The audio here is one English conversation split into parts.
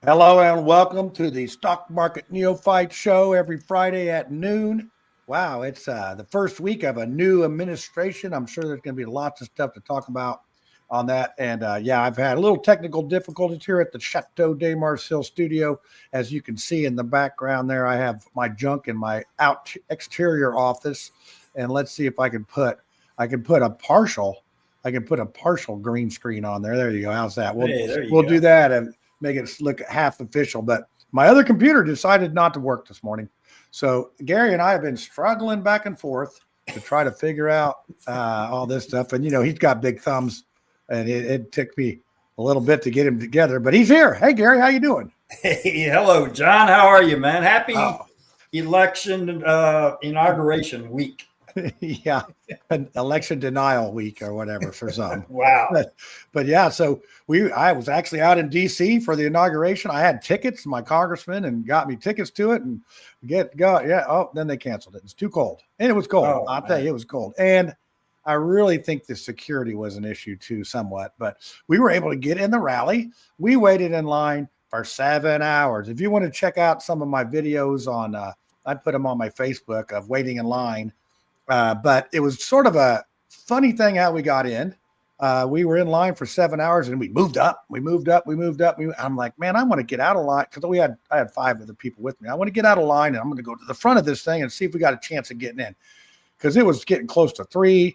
Hello and welcome to the Stock Market Neophytes show every Friday at noon. Wow, it's the first week of a new administration. I'm sure there's going to be lots of stuff to talk about on that. And I've had a little technical difficulties here at the Chateau de Marseille studio. As you can see in the background there, I have my junk in my exterior office. And let's see if I can put a partial green screen on there. There you go. How's that? We'll do that and make it look half official. But my other computer decided not to work this morning. So Gary and I have been struggling back and forth to try to figure out all this stuff. And, he's got big thumbs, and it took me a little bit to get him together. But he's here. Hey, Gary, how you doing? Hey, hello, John. How are you, man? Happy election inauguration week. Yeah, an election denial week or whatever for some. Wow. But yeah, so I was actually out in DC for the inauguration. I had tickets, my congressman, and got me tickets to it and go. Yeah. Oh, then they canceled it. It's too cold. And it was cold. I'll tell you, it was cold. And I really think the security was an issue too, somewhat, but we were able to get in the rally. We waited in line for 7 hours. If you want to check out some of my videos on, I put them on my Facebook of waiting in line. But it was sort of a funny thing how we got in. We were in line for 7 hours and we moved up. I'm like, man, I want to get out of line because I had 5 other people with me. I want to get out of line and I'm going to go to the front of this thing and see if we got a chance of getting in because it was getting close to 3.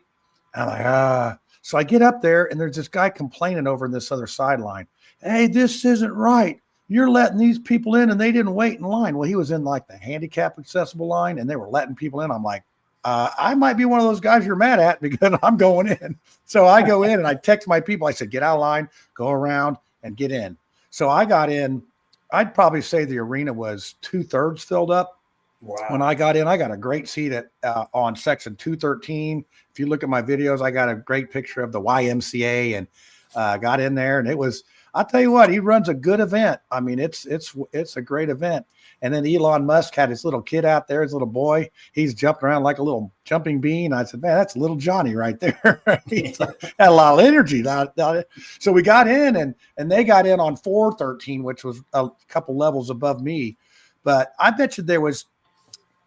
I'm like, So I get up there and there's this guy complaining over in this other sideline. Hey, this isn't right. You're letting these people in and they didn't wait in line. Well, he was in like the handicap accessible line and they were letting people in. I'm like, I might be one of those guys you're mad at because I'm going in. So I go in and I text my people. I said, get out of line, go around and get in. So I got in. I'd probably say the arena was 2/3 filled up. Wow. When I got in, I got a great seat on section 213. If you look at my videos, I got a great picture of the YMCA and got in there. And it was, I'll tell you what, he runs a good event. I mean, it's a great event. And then Elon Musk had his little kid out there, his little boy. He's jumping around like a little jumping bean. I said, man, that's little Johnny right there. He had a lot of energy. So we got in and they got in on 413, which was a couple levels above me. But I bet you there was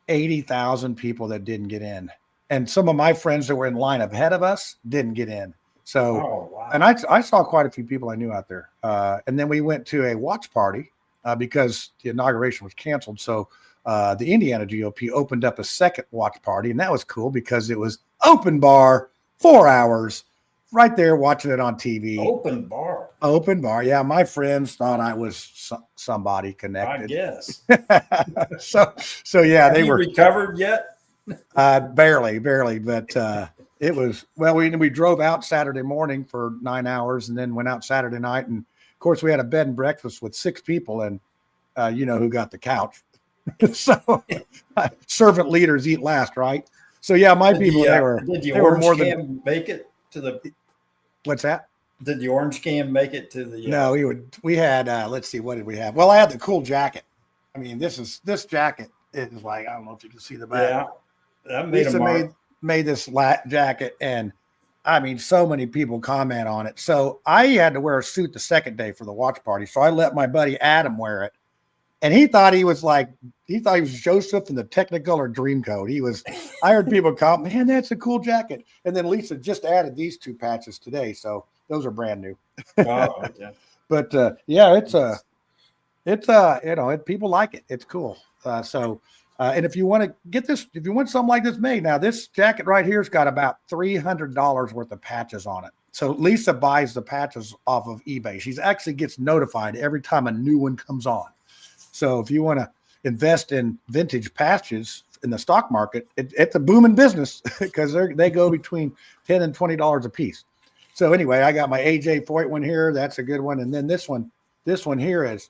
80,000 people that didn't get in. And some of my friends that were in line ahead of us didn't get in. So, And I saw quite a few people I knew out there. And then we went to a watch party. Because the inauguration was canceled. So the Indiana GOP opened up a second watch party, and that was cool because it was open bar, 4 hours, right there watching it on TV. Open bar. Yeah, my friends thought I was somebody connected. I guess. so yeah, Have they you were recovered yet? barely, but it was we drove out Saturday morning for 9 hours and then went out Saturday night and. Of course, we had a bed and breakfast with 6 people, and you know who got the couch. So servant leaders eat last, right? So yeah, my people Did the orange can make it to the? What's that? Did the orange can make it to the? No, we had. Let's see, what did we have? Well, I had the cool jacket. I mean, this jacket is like I don't know if you can see the back. Yeah, that made this jacket and. I mean, so many people comment on it. So I had to wear a suit the second day for the watch party. So I let my buddy Adam wear it. And he thought he was Joseph in the Technicolor Dreamcoat. I heard people comment, man, that's a cool jacket. And then Lisa just added these 2 patches today. So those are brand new. Oh, okay. But people like it. It's cool. And if you want to get this, if you want something like this made, now this jacket right here's got about $300 worth of patches on it. So Lisa buys the patches off of eBay. She actually gets notified every time a new one comes on. So if you want to invest in vintage patches in the stock market, it's a booming business because they go between $10 and $20 a piece. So anyway, I got my AJ Foyt one here. That's a good one. And then this one here is,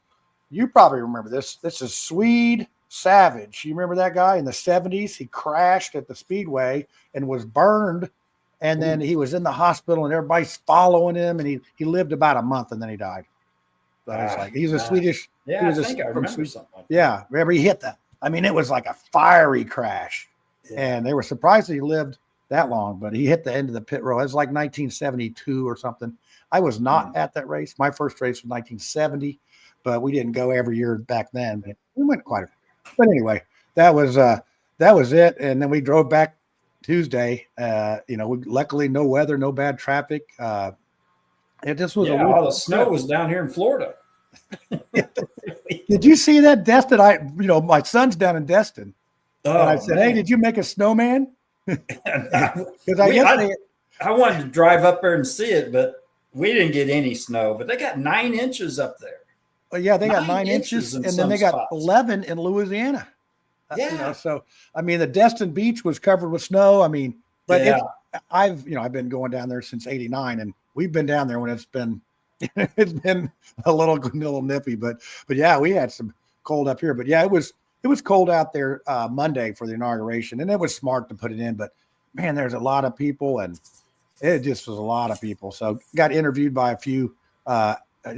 you probably remember this. This is Swede Savage. You remember that guy in the 70s? He crashed at the Speedway and was burned. And then he was in the hospital and everybody's following him. And he lived about a month and then he died. So he's a Swedish. Yeah, I think I remember something like that. Yeah, remember he hit that. I mean, it was like a fiery crash. Yeah. And they were surprised that he lived that long, but he hit the end of the pit road. It was like 1972 or something. I was not at that race. My first race was 1970, but we didn't go every year back then. But we went quite a bit. But anyway, that was it. And then we drove back Tuesday. Luckily no weather, no bad traffic. It just was all the snow was down here in Florida. Did you see that, Destin? My son's down in Destin. And I said, "Hey, did you make a snowman?" Because I wanted to drive up there and see it, but we didn't get any snow. But they got 9 inches up there. Well, yeah, they got 9 inches, and then they got 11 in Louisiana. Yeah. So I mean, the Destin Beach was covered with snow. I mean, but I've been going down there since '89, and we've been down there when it's been a little nippy. But yeah, we had some cold up here. But yeah, it was cold out there Monday for the inauguration, and it was smart to put it in. But man, there's a lot of people, and it just was a lot of people. So got interviewed by a few.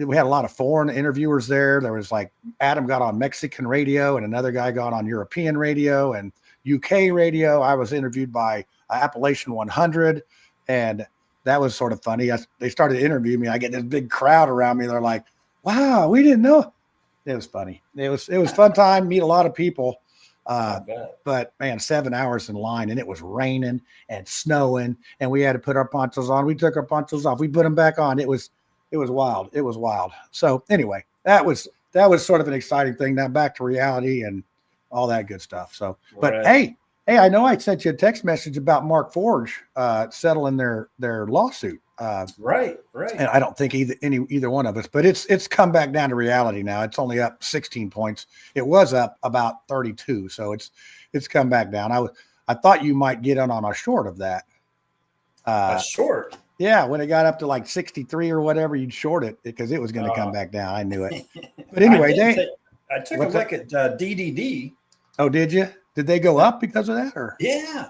We had a lot of foreign interviewers there. There was like Adam got on Mexican radio, and another guy got on European radio and UK radio. I was interviewed by Appalachian 100, and that was sort of funny. They started interviewing me. I get this big crowd around me. They're like, "Wow, we didn't know." It was funny. It was fun time. Meet a lot of people. But man, 7 hours in line, and it was raining and snowing, and we had to put our ponchos on. We took our ponchos off. We put them back on. It was wild. It was wild. So anyway, that was sort of an exciting thing. Now back to reality and all that good stuff. So, but hey, I know I sent you a text message about Markforge settling their lawsuit. Right. And I don't think either one of us, but it's come back down to reality now. It's only up 16 points. It was up about 32, so it's come back down. I thought you might get in on a short of that. A short? Yeah, when it got up to like 63 or whatever, you'd short it because it was going to come back down. I knew it. But anyway, I took a look at DDD. Oh, did you? Did they go up because of that? Or yeah,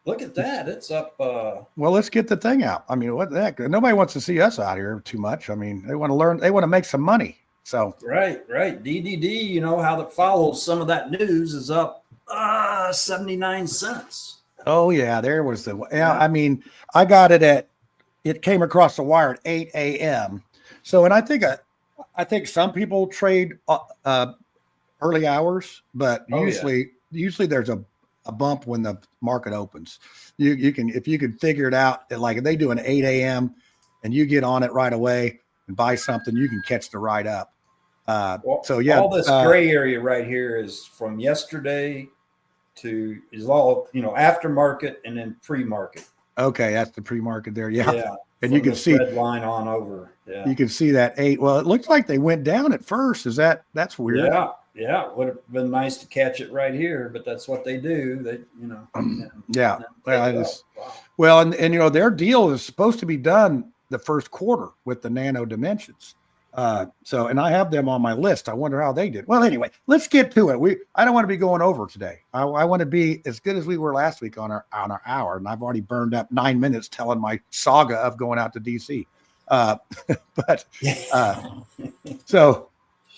look at that. It's up. Well, let's get the thing out. I mean, what the heck? Nobody wants to see us out here too much. I mean, they want to learn. They want to make some money. So right. DDD. You know how that follows some of that news is up 79 cents. Oh yeah, there was the. Yeah, I mean, I got it it came across the wire at 8 a.m. So, and I think some people trade early hours, but usually there's a bump when the market opens. You can, if you can figure it out, like if they do an 8 a.m. and you get on it right away and buy something, you can catch the ride up. So yeah, all this gray area right here is from yesterday to is all aftermarket and then pre-market. Okay, that's the pre-market there. Yeah. And you can see red line on over. Yeah. You can see that 8. Well, it looks like they went down at first. That's weird. Yeah. It would have been nice to catch it right here, but that's what they do. They, yeah. Well, and their deal is supposed to be done the first quarter with the nano dimensions. So, and I have them on my list. I wonder how they did. Well, anyway, let's get to it. I don't want to be going over today. I want to be as good as we were last week on our hour. And I've already burned up 9 minutes telling my saga of going out to DC. So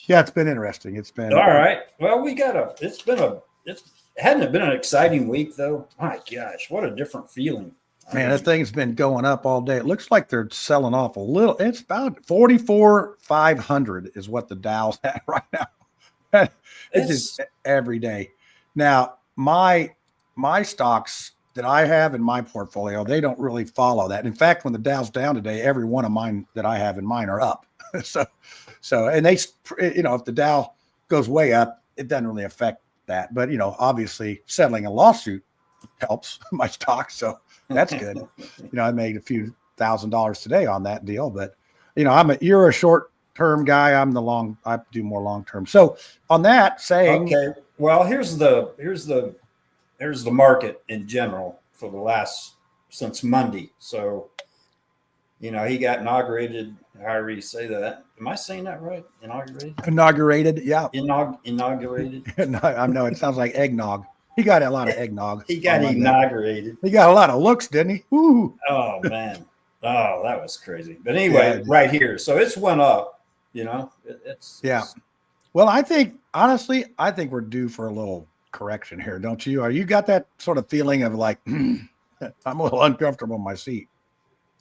yeah, it's been interesting. It's been all right. Well, it hadn't been an exciting week though. My gosh, what a different feeling. Man, that thing's been going up all day. It looks like they're selling off a little. It's about 44,500 is what the Dow's at right now. It's just every day. Now, my stocks that I have in my portfolio, they don't really follow that. In fact, when the Dow's down today, every one of mine that I have in mine are up. So, and they, if the Dow goes way up, it doesn't really affect that. But, obviously settling a lawsuit helps my stock. So that's good. I made a few $1,000s today on that deal, but you're a short-term guy. I do more long-term. So on that saying, okay, well, here's the market in general for the since Monday. So, he got inaugurated. However you say that. Am I saying that right? Inaugurated. Yeah. Inaugurated. I know it sounds like eggnog. He got a lot of eggnog. He got inaugurated. He got a lot of looks, didn't he? Woo. Oh man. Oh, that was crazy. But anyway, right here. So it's went up, it's. Well, honestly, I think we're due for a little correction here, don't you? Or you got that sort of feeling of like, I'm a little uncomfortable in my seat.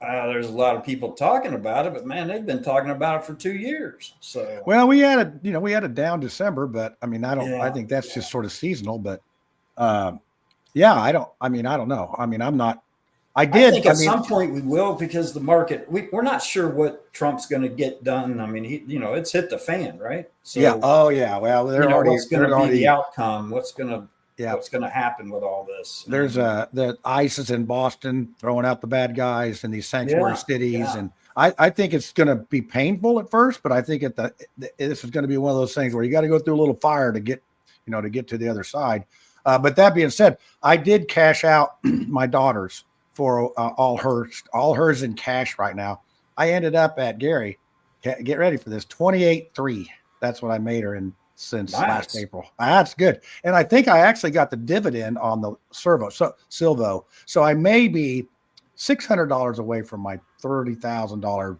There's a lot of people talking about it, but man, they've been talking about it for 2 years. So, well, we had a down December, but I mean, I yeah, think that's just sort of seasonal, but yeah, I don't know. I mean, I think at some point we will, because the market, we're not sure what Trump's going to get done. I mean, it's hit the fan, right? yeah. So, Oh yeah. Well, what's going to be the outcome? yeah. What's going to happen with all this? There's the ISIS in Boston throwing out the bad guys in these sanctuary cities, yeah. and I think it's going to be painful at first, but I think this is going to be one of those things where you got to go through a little fire to get to the other side. But that being said, I did cash out my daughter's for all hers in cash right now. I ended up at Gary. Get ready for this, 28.3. That's what I made her in since last April. That's good. And I think I actually got the dividend on the Silvo. So I may be $600 away from my $30,000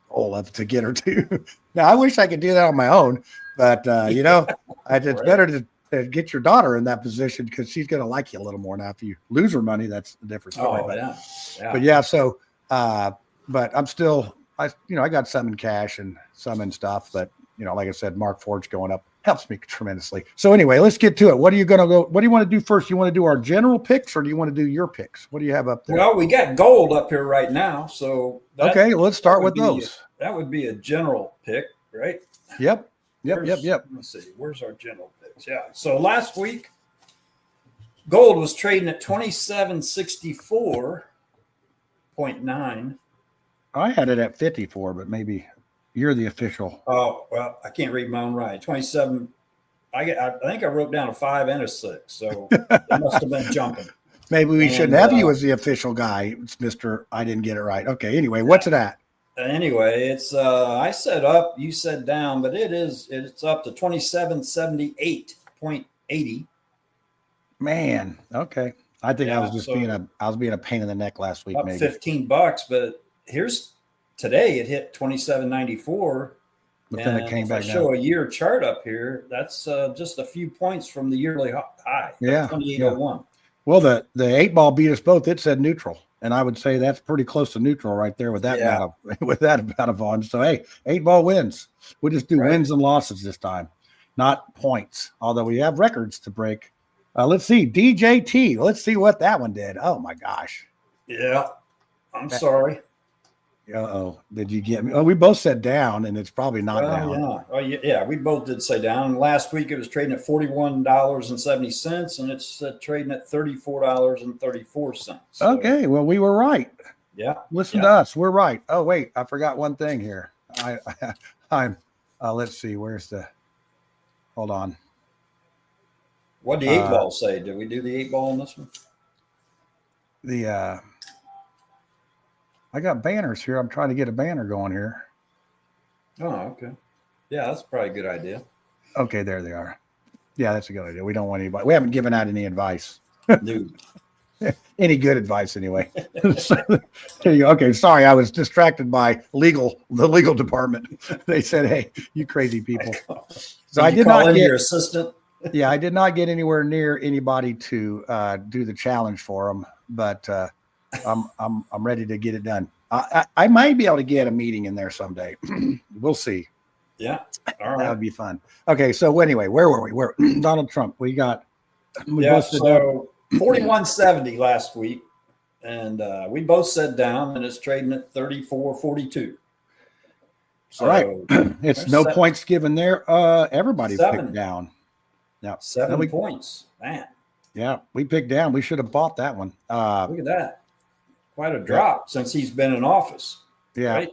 goal to get her to. Now I wish I could do that on my own, but it's better to get your daughter in that position, because she's going to like you a little more. Now, if you lose her money, that's a different story. But yeah. So, but I'm still, I got some in cash and some in stuff, but like I said, Markforge going up helps me tremendously. So anyway, let's get to it. What do you want to do first? You want to do our general picks, or do you want to do your picks? What do you have up there? Well, we got gold up here right now. So okay, let's start with those. That would be a general pick, right? Yep. Let me see. Where's our general picks? Yeah. So last week, gold was trading at 2764.9. I had it at 54, but maybe you're the official. Oh, well, I can't read my own writing. 27. I think I wrote down a 5 and a 6. So it must have been jumping. Maybe we shouldn't have you as the official guy. It's Mr. I didn't get it right. Okay. Anyway, what's it at? Anyway, it's I said up, you said down, but it's up to 2778.80. Man, okay. I think I was just being a pain in the neck last week. Up maybe $15, but here's today it hit 2794. But then it came back down. Show a year chart up here. That's just a few points from the yearly high. Yeah, 2801. Well, the 8-ball beat us both. It said neutral, and I would say that's pretty close to neutral right there with that amount of volume. So hey, 8-ball wins. We'll just do wins and losses this time, not points. Although we have records to break. Let's see, DJT. Let's see what that one did. Oh my gosh. Yeah, I'm sorry. Uh-oh. Did you get me? Oh, we both said down, and it's probably not down. Yeah. Oh, yeah. We both did say down. Last week it was trading at $41.70, and it's trading at $34.34. So, okay. Well, we were right. Yeah. Listen to us. We're right. Oh, wait. I forgot one thing here. I'm let's see. Hold on. What did the 8-ball say? Did we do the 8-ball on this one? I got banners here. I'm trying to get a banner going here. Oh, okay. Yeah, that's probably a good idea. Okay, there they are. Yeah, that's a good idea. We don't want anybody. We haven't given out any advice. No. Any good advice, anyway. There you go. Okay, sorry, I was distracted by the legal department. They said, "Hey, you crazy people." So I did not get your assistant. Yeah, I did not get anywhere near anybody to do the challenge for them, but. I'm ready to get it done. I might be able to get a meeting in there someday. We'll see. Yeah. All right. That would be fun. Okay. So anyway, where were we? Donald Trump. We so 4170 last week, and we both said down, and it's trading at 34.42. So, all right. It's no points given there. Everybody picked down. Now 7 points. Man. Yeah, we picked down. We should have bought that one. Look at that. Quite a drop since he's been in office. Yeah. Right?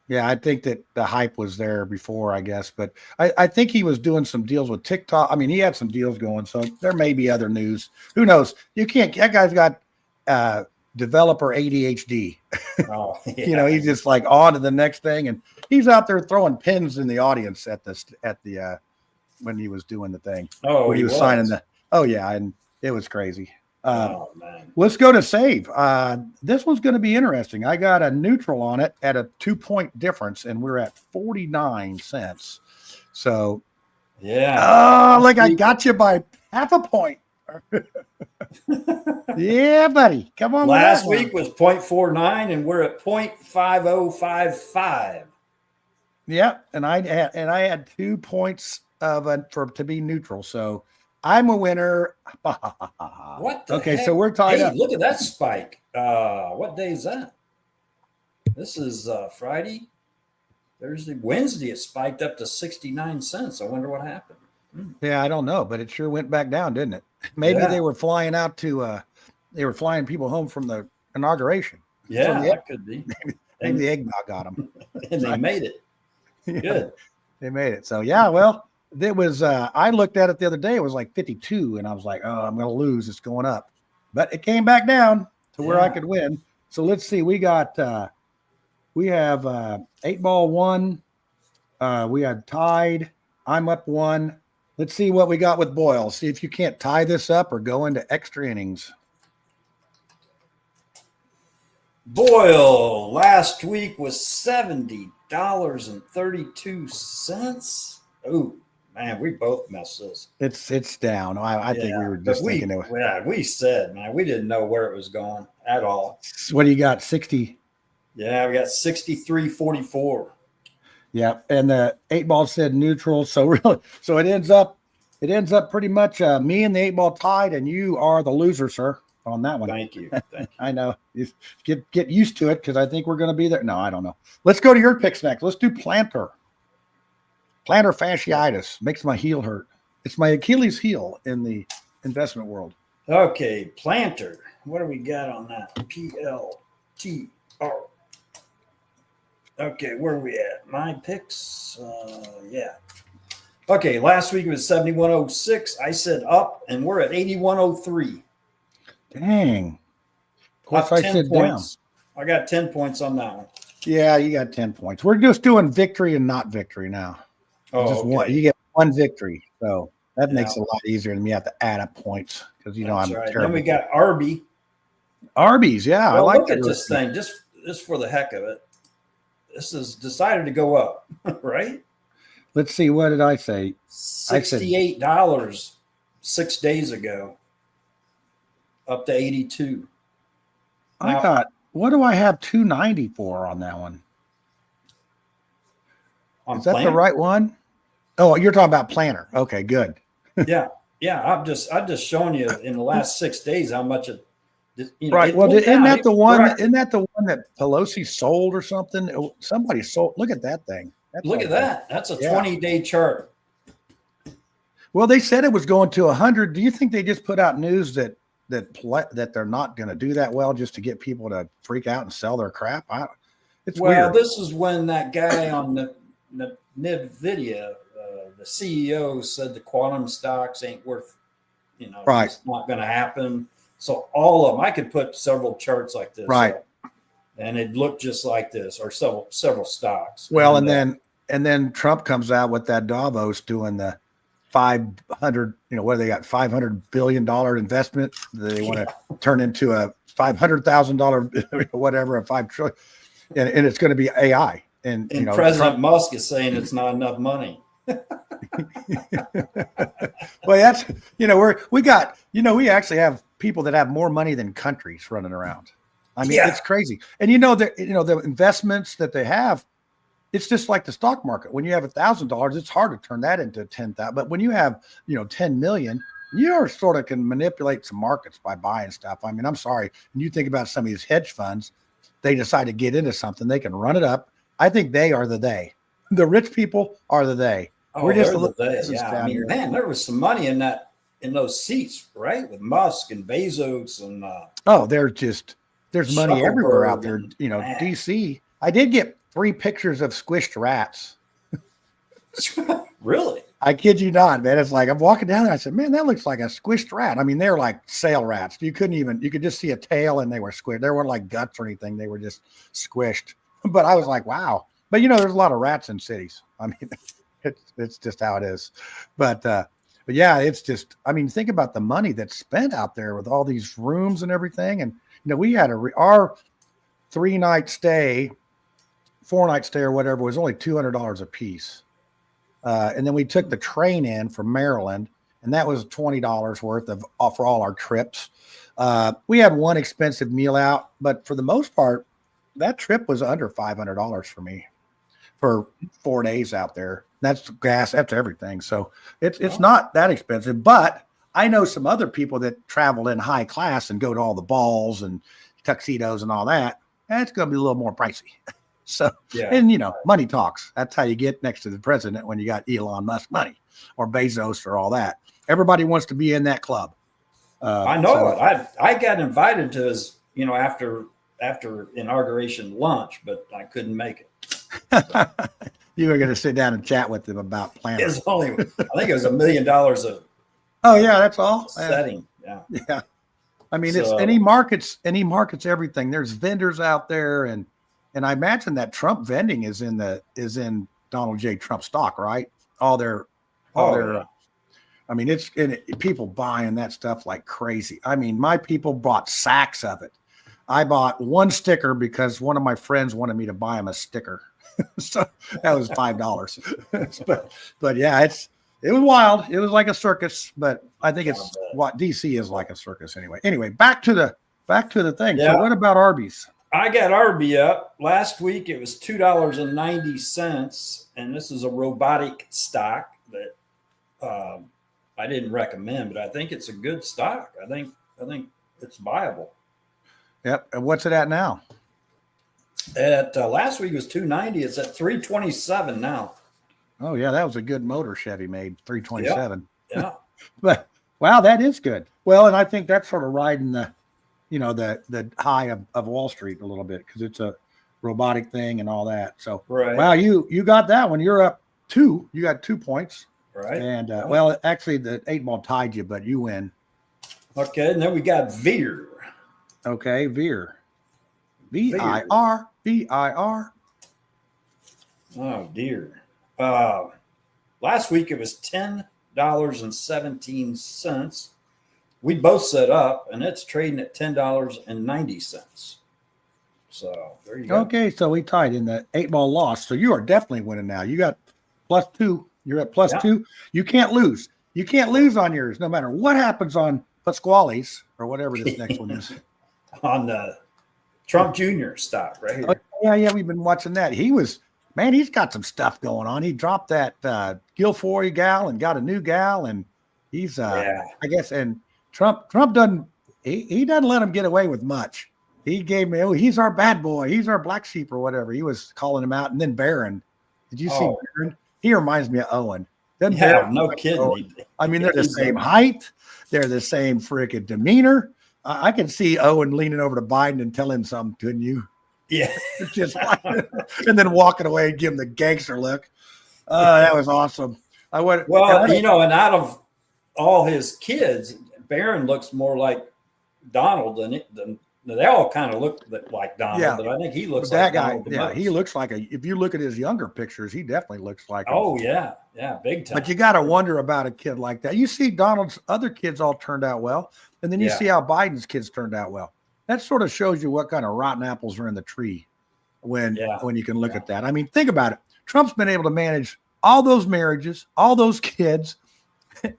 Yeah, I think that the hype was there before, I guess. But I think he was doing some deals with TikTok. I mean, he had some deals going, so there may be other news. Who knows? That guy's got developer ADHD. Oh, yeah. He's just like on to the next thing. And he's out there throwing pins in the audience at the when he was doing the thing. Oh, when he was signing and it was crazy. Oh, man. Let's go to save. This one's going to be interesting. I got a neutral on it at a 2-point difference, and we're at 49 cents. So, yeah. Oh, I got you by half a point. Yeah, buddy. Come on. Last with that week was 0.49, and we're at 0.5055. Yep, and I had 2 points to be neutral, so I'm a winner. What the Okay, heck? so we're tied Hey, up. look at that spike. What day is that? This is Friday, Thursday, Wednesday. It spiked up to 69 cents. I wonder what happened. Yeah, I don't know, but it sure went back down, didn't it? Maybe they were flying out to they were flying people home from the inauguration. Yeah, that could be. Maybe the eggnog got them. And they made it. Good. They made it. So yeah, well, it was I looked at it the other day, it was like 52, and I was like, oh, I'm gonna lose. It's going up. But it came back down to where I could win. So let's see. We have 8-ball 1. We had tied. I'm up 1. Let's see what we got with Boyle. See if you can't tie this up or go into extra innings. Boyle last week was $70.32. Oh man, we both messed this. It's down. I think we were just thinking it was. Yeah, we said, man, we didn't know where it was going at all. What do you got? 60. Yeah, we got 63.44. Yeah, and the 8-ball said neutral. So really, so it ends up pretty much me and the 8-ball tied, and you are the loser, sir, on that one. Thank you. I know. Get used to it because I think we're going to be there. No, I don't know. Let's go to your picks next. Let's do plantar. Plantar fasciitis makes my heel hurt. It's my Achilles heel in the investment world. Okay, plantar. What do we got on that? PLTR. Okay, where are we at? My picks. Yeah. Okay, last week it was 71.06. I said up, and we're at 81.03. Dang. Of course, I said points. down. I got 10 points on that one. Yeah, you got 10 points. We're just doing victory and not victory now. Just one. You get one victory. So that makes it a lot easier than me have to add up points because, you know, I'm terrible. Then we got Arby's. Yeah. Well, I like look at this thing just for the heck of it. This is decided to go up, right? Let's see. What did I say? $68 6 days ago, up to 82. I got, what do I have 290 for on that one? Is that the right one? Oh, you're talking about plantar. Okay, good. Yeah. I'm just showing you in the last 6 days how much it. Right. Well, isn't that the one? Isn't that the one that Pelosi sold or something? Somebody sold. Look at that thing. Look at that. That's a 20-day chart. Well, they said it was going to 100. Do you think they just put out news that they're not going to do that well just to get people to freak out and sell their crap? It's weird. This is when that guy on the NVIDIA, the CEO, said the quantum stocks ain't worth, right. It's not going to happen. So all of them, I could put several charts like this, right? And it looked just like this, or several stocks. Well, and then Trump comes out with that Davos doing the 500, what do they got? $500 billion investment. They want to turn into a $500,000 whatever, a $5 trillion, and it's going to be AI. And President Trump, Musk is saying it's not enough money. Well, that's we actually have people that have more money than countries running around. I mean, it's crazy. And the investments that they have, it's just like the stock market. When you have $1,000, it's hard to turn that into 10,000. But when you have 10 million, you sort of can manipulate some markets by buying stuff. I mean, I'm sorry. When you think about some of these hedge funds, they decide to get into something, they can run it up. I think they are the they. The rich people are the they. Oh, we're just the they. Yeah, I mean, man, there was some money in those seats, right? With Musk and Bezos and there's money everywhere out there. DC. I did get 3 pictures of squished rats. Really? I kid you not, man. It's like I'm walking down there. I said, man, that looks like a squished rat. I mean, they're like sale rats. You could just see a tail and they were squished. They weren't like guts or anything. They were just squished. But I was like, wow. But there's a lot of rats in cities. I mean, it's just how it is. But yeah, it's just, I mean, think about the money that's spent out there with all these rooms and everything. And, we had our 3-night stay, 4-night stay or whatever was only $200 a piece. And then we took the train in from Maryland and that was $20 worth of for all our trips. We had one expensive meal out, but for the most part, that trip was under $500 for me for 4 days out there. That's gas, that's everything. So it's not that expensive, but I know some other people that travel in high class and go to all the balls and tuxedos and all that. That's going to be a little more pricey. So, and money talks. That's how you get next to the president when you got Elon Musk money or Bezos or all that. Everybody wants to be in that club. I know it. I got invited to his, after inauguration lunch, but I couldn't make it. You were going to sit down and chat with them about planning. I think it was $1 million of. Oh yeah, that's all. Setting. Yeah. I mean, it's any markets, everything. There's vendors out there, and I imagine that Trump vending is in Donald J. Trump stock, right? All their. I mean, it's people buying that stuff like crazy. I mean, my people bought sacks of it. I bought one sticker because one of my friends wanted me to buy him a sticker. So that was $5. but yeah, it was wild. It was like a circus, but I think it's what DC is like a circus anyway. Anyway, back to the thing. Yeah. So what about Arby's? I got Arby up last week. It was $2.90, and this is a robotic stock that I didn't recommend, but I think it's a good stock. I think it's viable. Yep. And what's it at now? At last week it was $2.90. It's at $3.27 now. Oh yeah, that was a good motor Chevy made, $3.27. Yeah. But wow, that is good. Well, and I think that's sort of riding the high of Wall Street a little bit because it's a robotic thing and all that. So wow, you got that one. You're up 2. You got 2 points. Right. And well, actually the 8-ball tied you, but you win. Okay, and then we got Veer. Okay, Veer. VIR. Oh dear. Last week it was $10.17. We both set up, and it's trading at $10.90. So there you go. Okay, so we tied in the 8-ball loss. So you are definitely winning now. You got +2. You're at +2. You can't lose. You can't lose on yours, no matter what happens on Pasquale's or whatever this next one is. On the Trump Jr. stock right here. Oh, yeah, we've been watching that. He's got some stuff going on. He dropped that Guilfoyle gal and got a new gal, and he's I guess, and Trump doesn't he doesn't let him get away with much. He gave me, he's our bad boy, he's our black sheep or whatever. He was calling him out. And then Barron. Did you see Barron? He reminds me of Owen. Barron, no kidding. Owen. I mean, they're the same height, they're the same freaking demeanor. I can see Owen leaning over to Biden and tell him something, couldn't you? Yeah. Just like, and then walking away and give him the gangster look. That was awesome. And out of all his kids, Barron looks more like Donald than they all kind of look like Donald. Yeah. But I think he looks like that guy. Yeah, he looks like if you look at his younger pictures, he definitely looks like. Yeah, big time. But you got to wonder about a kid like that. You see Donald's other kids all turned out well. And then you see how Biden's kids turned out well. That sort of shows you what kind of rotten apples are in the tree when you can look at that. I mean, think about it. Trump's been able to manage all those marriages, all those kids,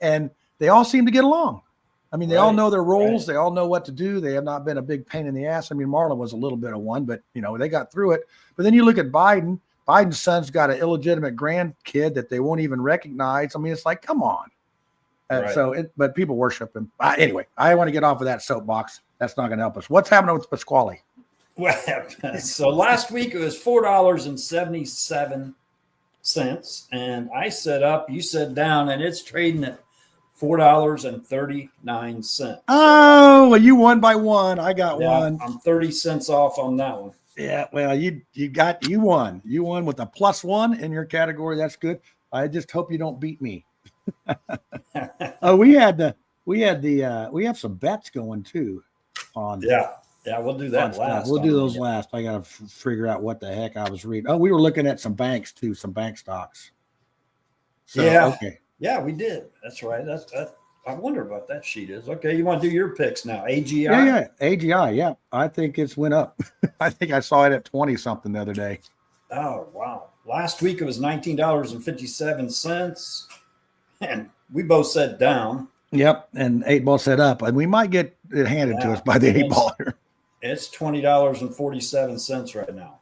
and they all seem to get along. I mean, they all know their roles. They all know what to do. They have not been a big pain in the ass. I mean, Marlon was a little bit of one, but, they got through it. But then you look at Biden. Biden's son's got an illegitimate grandkid that they won't even recognize. I mean, it's like, come on. But people worship him. Anyway, I want to get off of that soapbox. That's not going to help us. What's happening with Pasquale? Well, so last week it was $4.77, and I set up, you set down, and it's trading at $4.39. Oh, well, you won by 1. I got 1. I'm 30 cents off on that one. Yeah, well, you won. You won with a +1 in your category. That's good. I just hope you don't beat me. We have some bets going too on we'll do that last. We'll do those last. I gotta figure out what the heck I was reading. We were looking at some banks too, some bank stocks. So, we did. That's right. I wonder what that sheet is. Okay, you want to do your picks now? AGI. AGI. Yeah, I think it's went up. I think I saw it at 20 something the other day. Oh wow! Last week it was $19.57. and we both said down. Yep, and 8 Ball set up, and we might get it handed to us by the 8 Ball. It's $20.47 right now.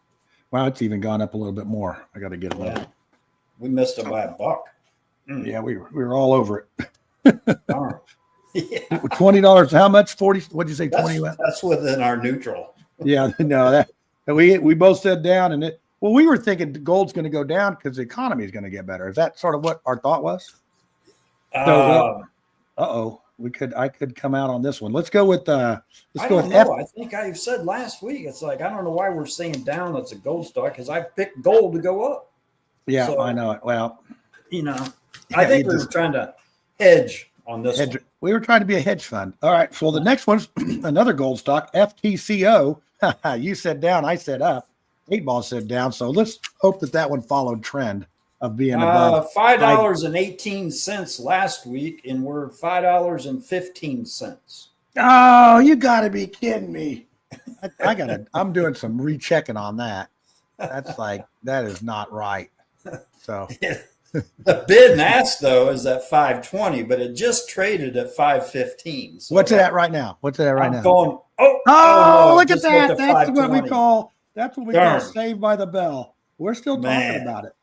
Wow, it's even gone up a little bit more. I got to get it. Yeah. We missed it by $1. Yeah, we were all over it. Yeah. $20. How much? 40. What'd you say? 20. That's within our neutral. Yeah, no, that we both said down, and it. Well, we were thinking gold's going to go down because the economy is going to get better. Is that sort of what our thought was? I could come out on this one. Let's go with I think I said last week. It's like I don't know why we're saying down. That's a gold stock because I picked gold to go up. Yeah, so, I know it. Well, I think we were trying to hedge on this one. We were trying to be a hedge fund. All right. So the next one's another gold stock, FTCO. You said down, I said up. 8 Ball said down. So let's hope that one followed trend of being above $5.18 last week, and we're $5.15. Oh, you got to be kidding me! I'm doing some rechecking on that. That is not right. So the bid and ask though is at 520, but it just traded at 515. So what's it at right now? Look at that! That's what we call Saved by the Bell. We're still talking about it.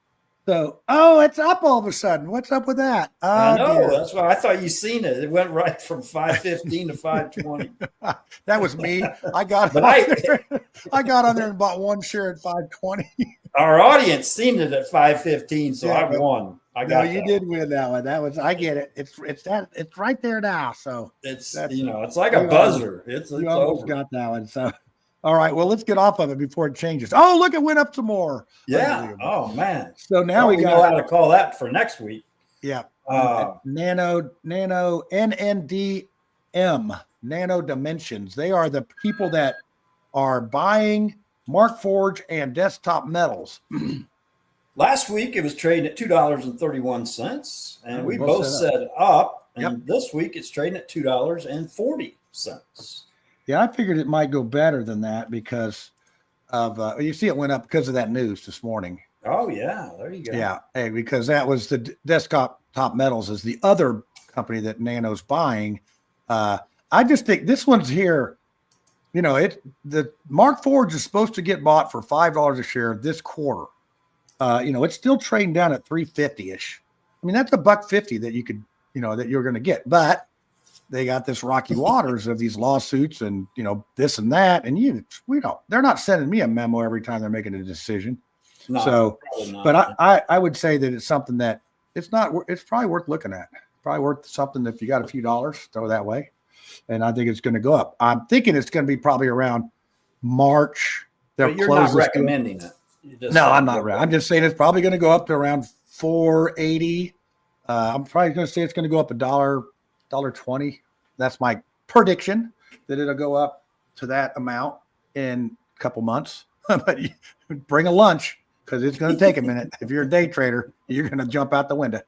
So, it's up all of a sudden. What's up with that? I know. Dear. That's why I thought you seen it. It went right from 515 to 520. That was me. I got on there and bought one share at 520. Our audience seen it at 515, so I won. You did win that one. I get it. It's right there now. So it's like a buzzer. It's almost got that one. So. All right, well, let's get off of it before it changes. Oh, look, it went up some more. Yeah. Oh, man. So now we know how to call that for next week. Yeah. Nano NNDM, Nano Dimensions. They are the people that are buying Markforge and Desktop Metals. Last week, it was trading at $2.31, and we both said up. And this week, it's trading at $2.40. Yeah, I figured it might go better than that because of you see it went up because of that news this morning. Oh yeah, there you go. Yeah, because that was the Desktop Metals is the other company that Nano's buying. I just think this one's here. The Markforge is supposed to get bought for $5 a share this quarter. It's still trading down at 350-ish. I mean, that's $1.50 that you could, that you're going to get, but they got this rocky waters of these lawsuits and, this and that. And they're not sending me a memo every time they're making a decision. No, so, but I would say that it's something that it's probably worth looking at. Probably worth something if you got a few dollars, throw that way. And I think it's going to go up. I'm thinking it's going to be probably around March. But you're not recommending it. No, I'm not. I'm just saying it's probably going to go up to around 480. I'm probably going to say it's going to go up $1.20. That's my prediction that it'll go up to that amount in a couple months. But bring a lunch because it's going to take a minute. If you're a day trader, you're going to jump out the window.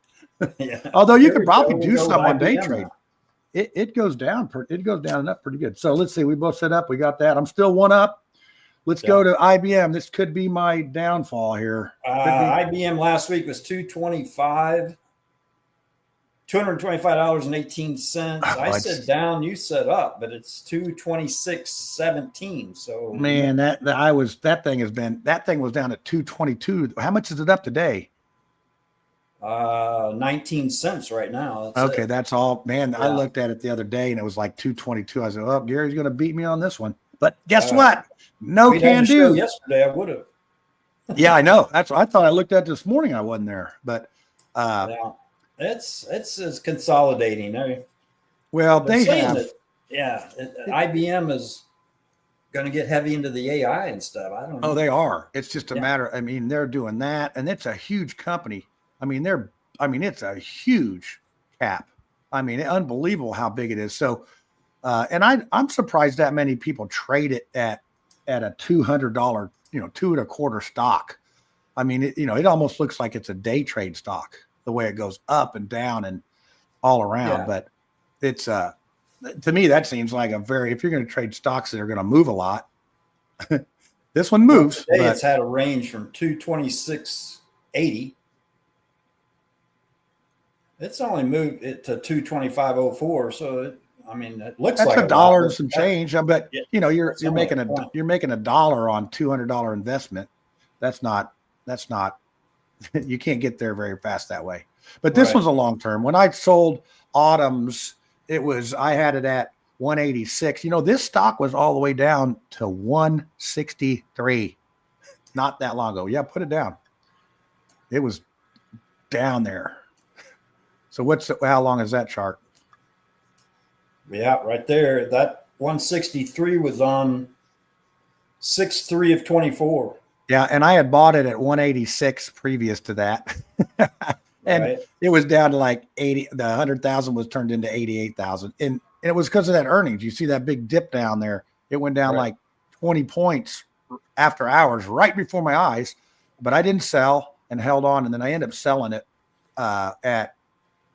Yeah. Although you could probably do some on day trade. It goes down. It goes down and up pretty good. So let's see. We both set up. We got that. I'm still one up. Let's go to IBM. This could be my downfall here. IBM last week was $225. $225.18. I said down, you said up, but it's $226.17. So man, that thing was down at 222. How much is it up today? 19 cents right now. That's all. Man, yeah. I looked at it the other day and it was like 222. I said, "Oh, Gary's going to beat me on this one." But guess what? No can do. Yesterday, I would have. Yeah, I know. That's what I thought. I looked at this morning. I wasn't there, but yeah. It's consolidating. Well, they have. IBM is going to get heavy into the AI and stuff. I don't know. Oh, they are. It's just a matter. I mean, they're doing that, and it's a huge company. I mean, it's a huge cap. I mean, unbelievable how big it is. So, and I'm surprised that many people trade it at a $200, $2.25 stock. I mean, it almost looks like it's a day trade stock. The way it goes up and down and all around. But it's to me, that seems like if you're going to trade stocks that are going to move a lot, this one moves. Today it's had a range from 226.80 It's only moved it to 225.04. So it looks That's like a a lot, dollar and but some change. But yeah, you're that's only a making point. a dollar on $200 investment. That's not you can't get there very fast that way. But this Right. was a long term. When I sold Autumns, I had it at 186. This stock was all the way down to 163 not that long ago. Yeah, put it down. It was down there. So how long is that chart? Yeah, right there. That 163 was on 6/3 of 24. Yeah, and I had bought it at 186 previous to that. And Right. it was down to like 80. The 100,000 was turned into 88,000. And it was because of that earnings. You see that big dip down there. It went down like 20 points after hours right before my eyes, but I didn't sell and held on. And then I ended up selling it at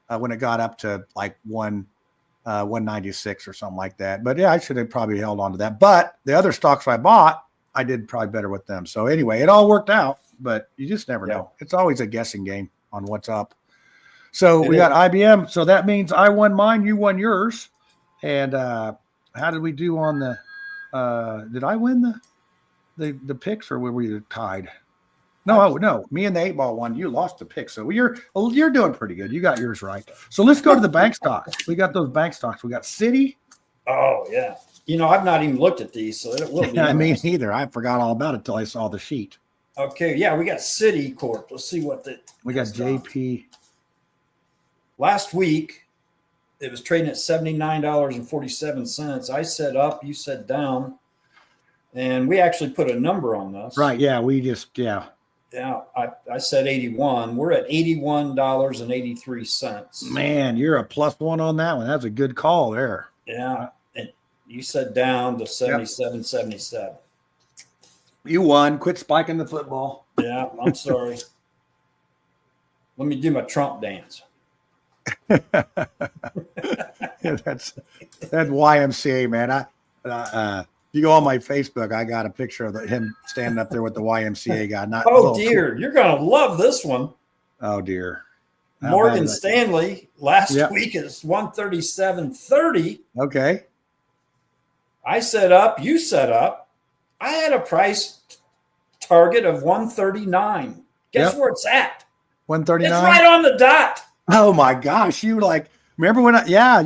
when it got up to like 196 or something like that. But yeah, I should have probably held on to that. But the other stocks I bought, I did probably better with them. So anyway, it all worked out, but you just never know. It's always a guessing game on what's up. So we got IBM. So that means I won mine, you won yours. And how did we do on the did I win the picks, or were we tied? No, me and the 8-ball won. You lost the pick. So you're doing pretty good. You got yours right. So let's go to the bank stocks. We got those bank stocks. We got Citi. Oh yeah. I've not even looked at these, so it will be. I mean, either. I forgot all about it until I saw the sheet. Okay, yeah, we got Citi Corp. Let's see what we got JP. Last week, it was trading at $79.47. I said up, you said down, and we actually put a number on this. Right? Yeah, Yeah, I said 81. We're at $81.83. Man, you're a +1 on that one. That's a good call there. Yeah. You said down to 77.77. You won. Quit spiking the football. Yeah, I'm sorry. Let me do my Trump dance. That's YMCA, man. You go on my Facebook, I got a picture of him standing up there with the YMCA guy. Dear, you're gonna love this one. Oh dear. Morgan Stanley last week is 137.30. Okay. I set up, you set up. I had a price target of 139. Guess where it's at? 139. It's right on the dot. Oh my gosh. Remember when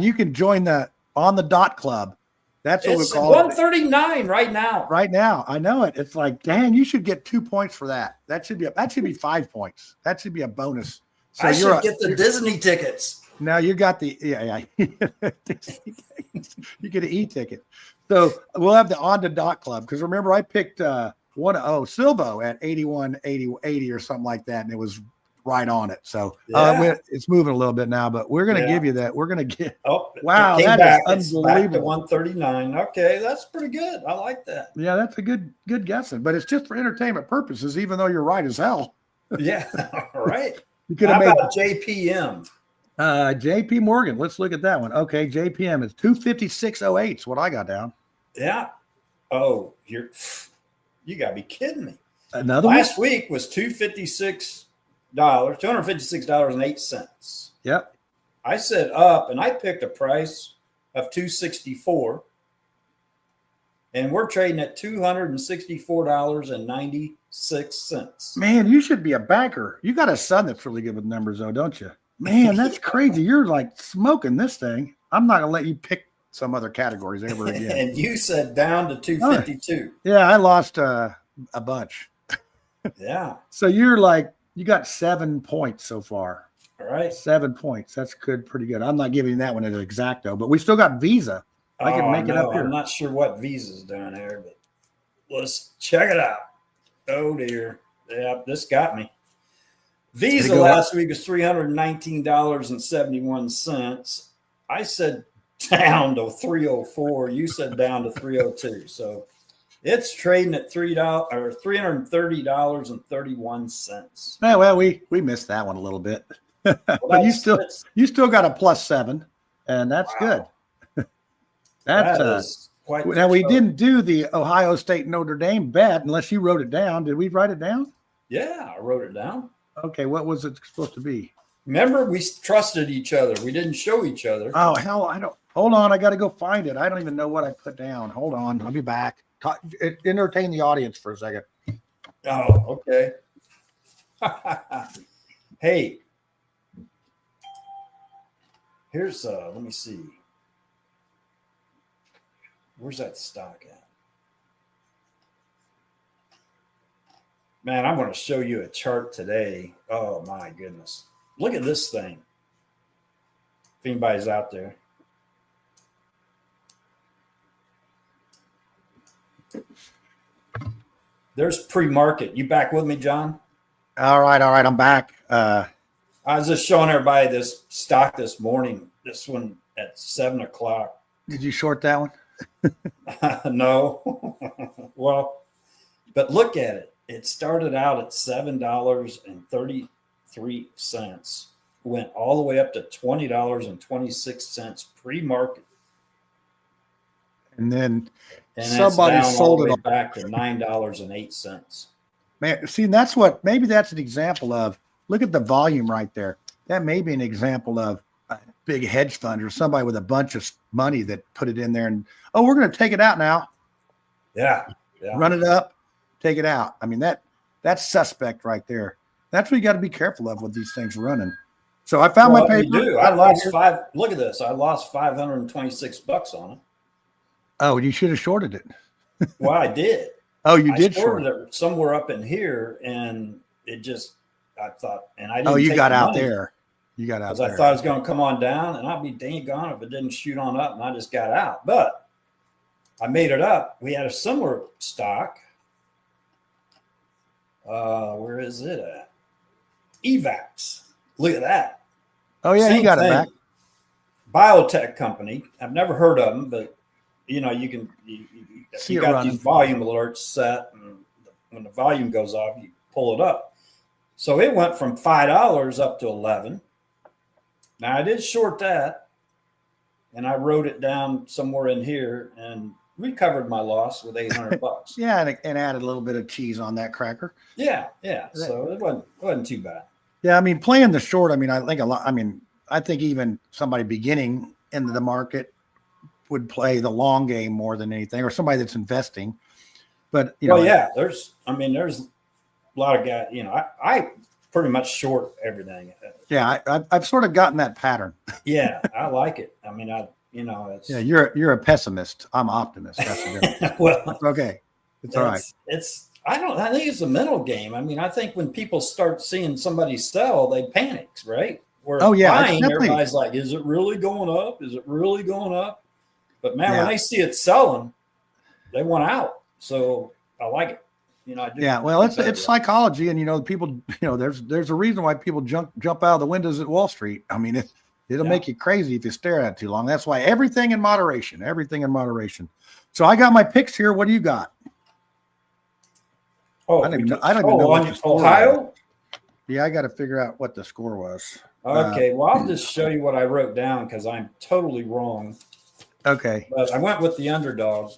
you can join the On the Dot Club. That's what we call it. 139 right now. Right now. I know it. It's like, dang, you should get 2 points for that. That should be 5 points. That should be a bonus. So I should get the Disney tickets. Now you got the you get an e-ticket. So we'll have the On the Dot Club, because remember I picked Silvo at 80 or something like that, and it was right on it. So it's moving a little bit now, but we're going to give you that. We're going to get. Oh, wow, that is unbelievable. Back to 139. Okay, that's pretty good. I like that. Yeah, that's a good guessing, but it's just for entertainment purposes, even though you're right as hell. Yeah, right. You could have made about JPM. JP Morgan. Let's look at that one. Okay, JPM is 256.08 is what I got down. Yeah. Oh, you got to be kidding me. Another last week was $256.08. Yep. I said up, and I picked a price of 264, and we're trading at $264.96. Man, you should be a banker. You got a son that's really good with numbers, though, don't you? Man, that's crazy. You're like smoking this thing. I'm not gonna let you pick some other categories ever again. And you said down to 252. Yeah, I lost a bunch. Yeah. So you got 7 points so far. All right. 7 points. That's good, pretty good. I'm not giving that one an exacto, but we still got Visa. I can make it up here. I'm not sure what Visa's doing here, but let's check it out. Oh dear. Yeah, this got me. Visa last week was $319.71. I said down to 304. You said down to 302. So it's trading at $330.31. Yeah, well, we missed that one a little bit. Well, but you still got a +7, and that's good. That's quite. Now we didn't do the Ohio State Notre Dame bet unless you wrote it down. Did we write it down? Yeah, I wrote it down. Okay, what was it supposed to be? Remember, we trusted each other. We didn't show each other. Oh, hell, I don't. Hold on. I got to go find it. I don't even know what I put down. Hold on. I'll be back. Entertain the audience for a second. Oh, okay. Hey, here's, let me see. Where's that stock at? Man, I'm going to show you a chart today. Oh, my goodness. Look at this thing. If anybody's out there. There's pre-market. You back with me, John? All right. I'm back. I was just showing everybody this stock this morning. This one at 7:00. Did you short that one? No. Well, but look at it. It started out at $7.33, went all the way up to $20.26 pre-market. And then somebody sold it back to $9.08. Man, see, maybe that's an example of, look at the volume right there. That may be an example of a big hedge fund or somebody with a bunch of money that put it in there and, oh, we're going to take it out now. Yeah. Run it up, take it out. I mean, that's suspect right there. That's what you got to be careful of with these things running. So I found my paper. I lost look at this. I lost $526 on it. Oh, you should have shorted it. Well, I did. Oh, you did short it somewhere up in here, and it just, I thought, and I didn't. Oh, you got out there. You got out there. I thought it was going to come on down, and I'd be dang gone if it didn't shoot on up, and I just got out. But I made it up. We had a similar stock. Where is it at? EVAX. Look at that. Oh, yeah, you got it back. Biotech company. I've never heard of them, but you know, you got these volume alerts set, and when the volume goes off, you pull it up. So it went from $5 up to 11. Now I did short that, and I wrote it down somewhere in here and recovered my loss with $800. Yeah, and added a little bit of cheese on that cracker. Yeah. So it wasn't too bad. Yeah, I mean, playing the short. I mean, I think a lot. I mean, I think even somebody beginning into the market would play the long game more than anything, or somebody that's investing. But you know, there's a lot of guys. You know, I pretty much short everything. Yeah, I've sort of gotten that pattern. Yeah, I like it. I mean, it's you're a pessimist. I'm optimist. That's the difference. Well, okay, it's all right. I think it's a mental game. I mean, I think when people start seeing somebody sell, they panic, right? Where buying, everybody's like, is it really going up? Is it really going up? But man, when they see it selling, they want out. So I like it. You know, I do. Yeah, well, it's psychology, and you know, people. You know, there's a reason why people jump out of the windows at Wall Street. I mean, it'll make you crazy if you stare at it too long. That's why everything in moderation. So I got my picks here. What do you got? Oh, I don't even know what the score Ohio. Was. Yeah, I got to figure out what the score was. Okay, well, I'll just show you what I wrote down because I'm totally wrong. Okay. But I went with the underdog.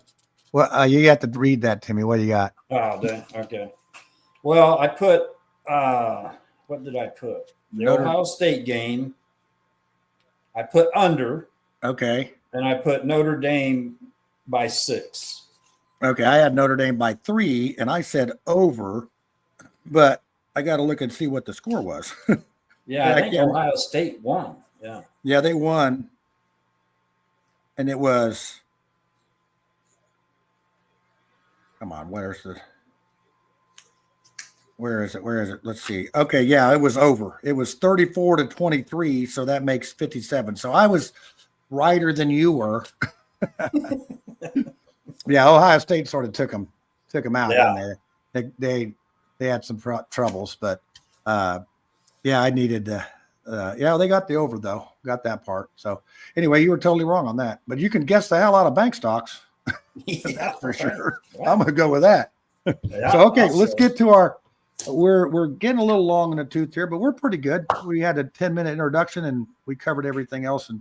Well, you have to read that to me. What do you got? Oh, okay. Well, I put, what did I put? The Ohio State game. I put under. Okay. And I put Notre Dame by 6. Okay. I had Notre Dame by 3, and I said over, but I got to look and see what the score was. Yeah, I think Ohio State won. Yeah. Yeah, they won. And it was, come on, where is it? Let's see. Okay, yeah, it was over. It was 34-23, so that makes 57. So I was righter than you were. Yeah, Ohio State sort of took them out in there. They had some troubles, but yeah, I needed to. They got the over though. Got that part. So anyway, you were totally wrong on that. But you can guess the hell out of bank stocks. That's for sure. Yeah. I'm gonna go with that. Yeah, so okay, let's get to our. We're getting a little long in the tooth here, but we're pretty good. We had a 10-minute introduction and we covered everything else in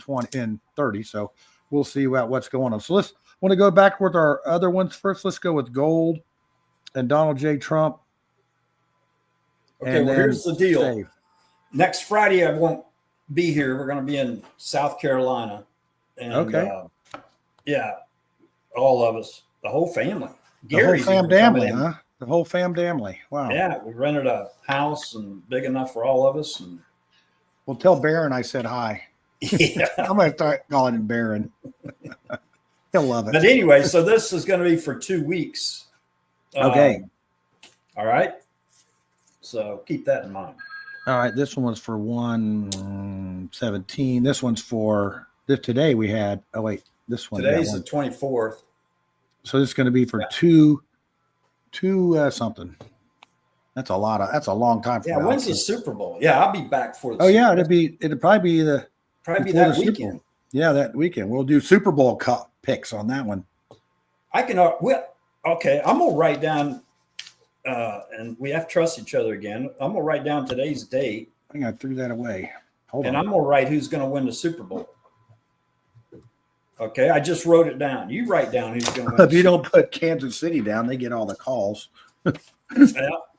30. So we'll see about what's going on. So let's want to go back with our other ones first. Let's go with gold and Donald J. Trump. Okay, well, here's the deal. next Friday I won't be here. We're going to be in South Carolina, and Okay. yeah, all of us, the whole family. The whole Gary's fam even coming damly, in. huh? The whole fam damly. Wow. Yeah, we rented a house and big enough for all of us. And Well, tell Baron I said hi. yeah. I'm going to start calling him Baron. He'll love it. But anyway, so this is going to be for 2 weeks. Okay. All right. So keep that in mind. All right. This one was for 117. This one's for this today we had. Oh, wait. This one. Today's the 24th. So this is going to be for two something. That's a long time. Yeah. When's the Super Bowl? Yeah. I'll be back for the Oh, yeah. Super Bowl. It'd probably be that weekend. Yeah. That weekend. We'll do Super Bowl picks on that one. I can, okay. I'm going to write down, and we have to trust each other again. I'm going to write down today's date. I think I threw that away. Hold on. I'm going to write who's going to win the Super Bowl. Okay. I just wrote it down. You write down who's going to win. If you don't put Kansas City down, they get all the calls.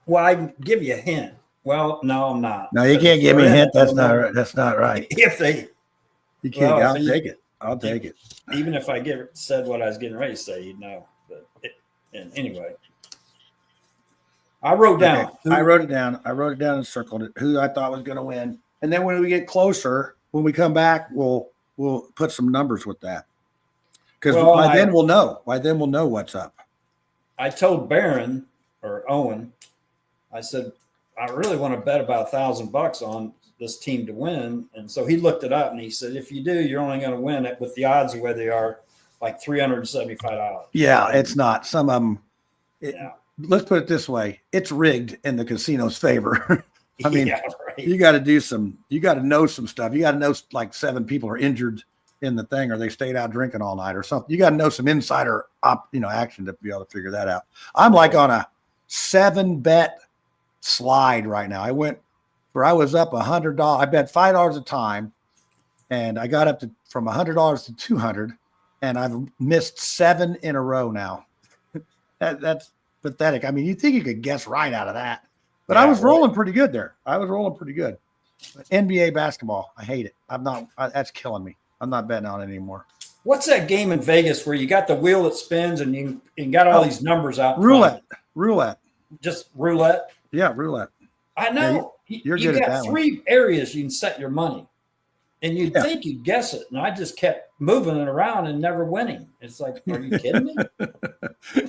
Well, I can give you a hint. Well, no, I'm not. No, you can't give me a hint. That's not right. That's not right. You can't. Well, I'll take it. I'll take it. Even if I said what I was getting ready to say, you'd know. But and anyway, I wrote down. Okay. I wrote it down. And circled it. Who I thought was going to win. And then when we get closer, when we come back, we'll put some numbers with that. Because by then we'll know. By then we'll know what's up. I told Baron or Owen, I said, I really want to bet about $1,000 on this team to win. And so he looked it up and he said, if you do, you're only going to win it with the odds of where they are, like $375. Yeah, it's not. Some of them. Let's put it this way: it's rigged in the casino's favor. I mean, right. You got to know some stuff. You got to know like 7 people are injured in the thing, or they stayed out drinking all night, or something. You got to know some insider action to be able to figure that out. I'm like on a 7-bet slide right now. I was up $100. I bet $5 a time, and I got up from $100 to $200, and I've missed 7 in a row now. That's pathetic. I mean, you think you could guess right out of that, but I was rolling pretty good there. NBA basketball, I hate it. That's killing me. I'm not betting on it anymore. What's that game in Vegas where you got the wheel that spins and you got all these numbers out? Roulette. Just roulette. Yeah, roulette. I know. Yeah, you're good at that. 3 areas you can set your money, and you'd think you'd guess it. And I just kept moving it around and never winning. It's like, are you kidding me?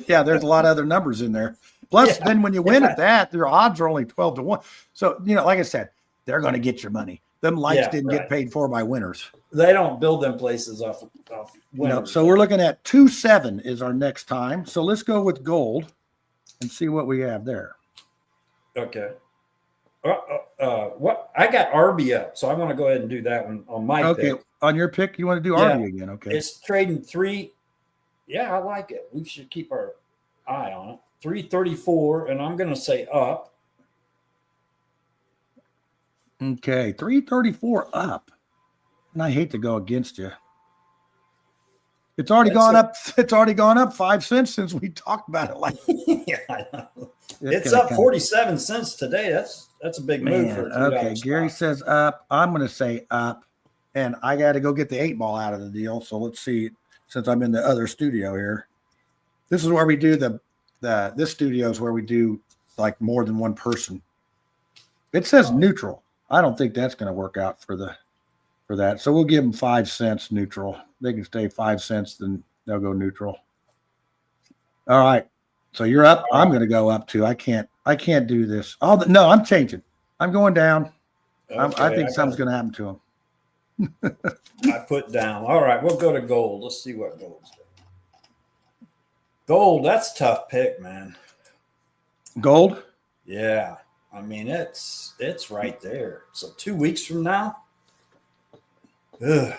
Yeah, there's a lot of other numbers in there. Plus, then when you win at that, their odds are only 12 to 1. So, like I said, they're going to get your money. Them lights didn't get paid for by winners. They don't build them places off winners. So we're looking at 2-7 is our next time. So let's go with gold and see what we have there. Okay. What I got RB up, so I want to go ahead and do that one on my pick. Okay, on your pick, you want to do RB again? Okay, it's trading 3. Yeah, I like it. We should keep our eye on it. 334, and I'm going to say up. Okay, 334 up, and I hate to go against you. It's already gone up. It's already gone up 5 cents since we talked about it. Yeah, I know. It's up 47 cents today. That's a big move for $3. Okay, Gary says up. I'm going to say up, and I got to go get the 8-ball out of the deal. So let's see. Since I'm in the other studio here, this is where we do this studio is where we do like more than one person. It says neutral. I don't think that's going to work out for that. So we'll give them 5 cents neutral. They can stay 5 cents, then they'll go neutral. All right. So you're up. I'm going to go up too. I can't do this. No, I'm changing. I'm going down. Okay, I think something's going to happen to him. I put down. All right, we'll go to gold. Let's see what gold's doing. Gold, that's a tough pick, man. Gold? Yeah. I mean, it's right there. So 2 weeks from now. Ugh.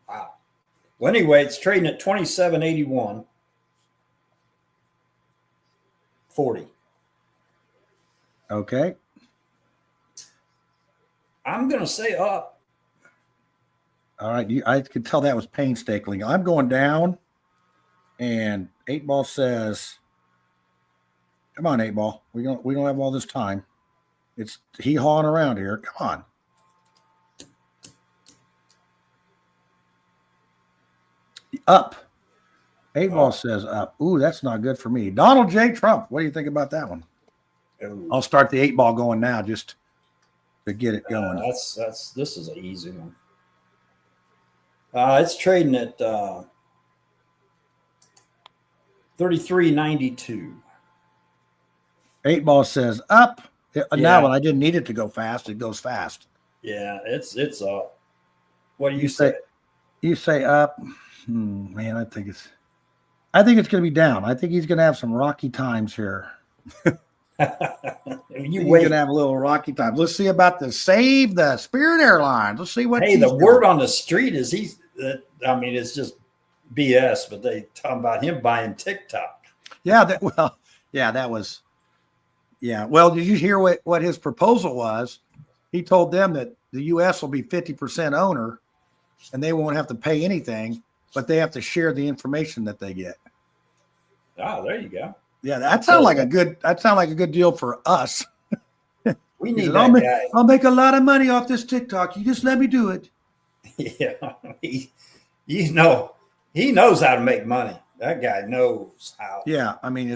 Wow. Well, anyway, it's trading at 27.81. 40. Okay. I'm going to say up. All right. I could tell that was painstakingly. I'm going down, and 8-ball says, come on, 8-ball. We don't have all this time. It's he hawing around here. Come on. Up. 8-ball says up. Ooh, that's not good for me. Donald J. Trump. What do you think about that one? Ooh. I'll start the 8-ball going now just to get it going. This is an easy one. It's trading at 33.92. 8-ball says up. Now when I didn't need it to go fast, it goes fast. Yeah, it's up. What do you say? You say up. Man, I think it's going to be down. I think he's going to have some rocky times here. He's going to have a little rocky time. Let's see about the Spirit Airlines. Let's see what. Hey, the word on the street is it's just BS, but they talking about him buying TikTok. Yeah, that was. Yeah. Well, did you hear what his proposal was? He told them that the U.S. will be 50% owner, and they won't have to pay anything, but they have to share the information that they get. Oh, there you go. Yeah, that sounds like a good deal for us. We need that guy. I'll make a lot of money off this TikTok. You just let me do it. Yeah, he knows how to make money. That guy knows how. Yeah, I mean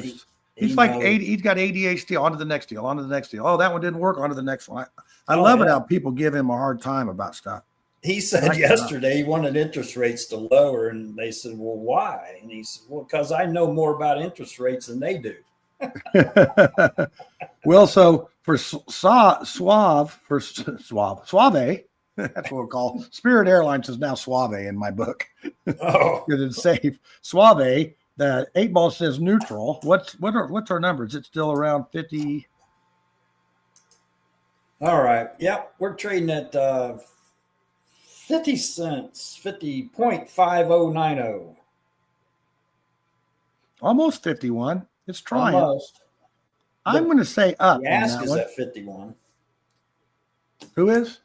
he's like 80. He's got ADHD. On to the next deal. On to the next deal. Oh, that one didn't work. On to the next one. I love it how people give him a hard time about stuff. He said yesterday he wanted interest rates to lower, and they said, "Well, why?" And he said, "Well, because I know more about interest rates than they do." Well, so for Suave, that's what we'll call Spirit Airlines is now Suave in my book. Oh, because it's safe. Suave. The 8-ball says neutral. What's our numbers? It's still around 50. All right. Yep, we're trading at 50 cents, 50.5090. Almost 51. It's trying. Almost. I'm going to say up. The ask is at 51. Who is?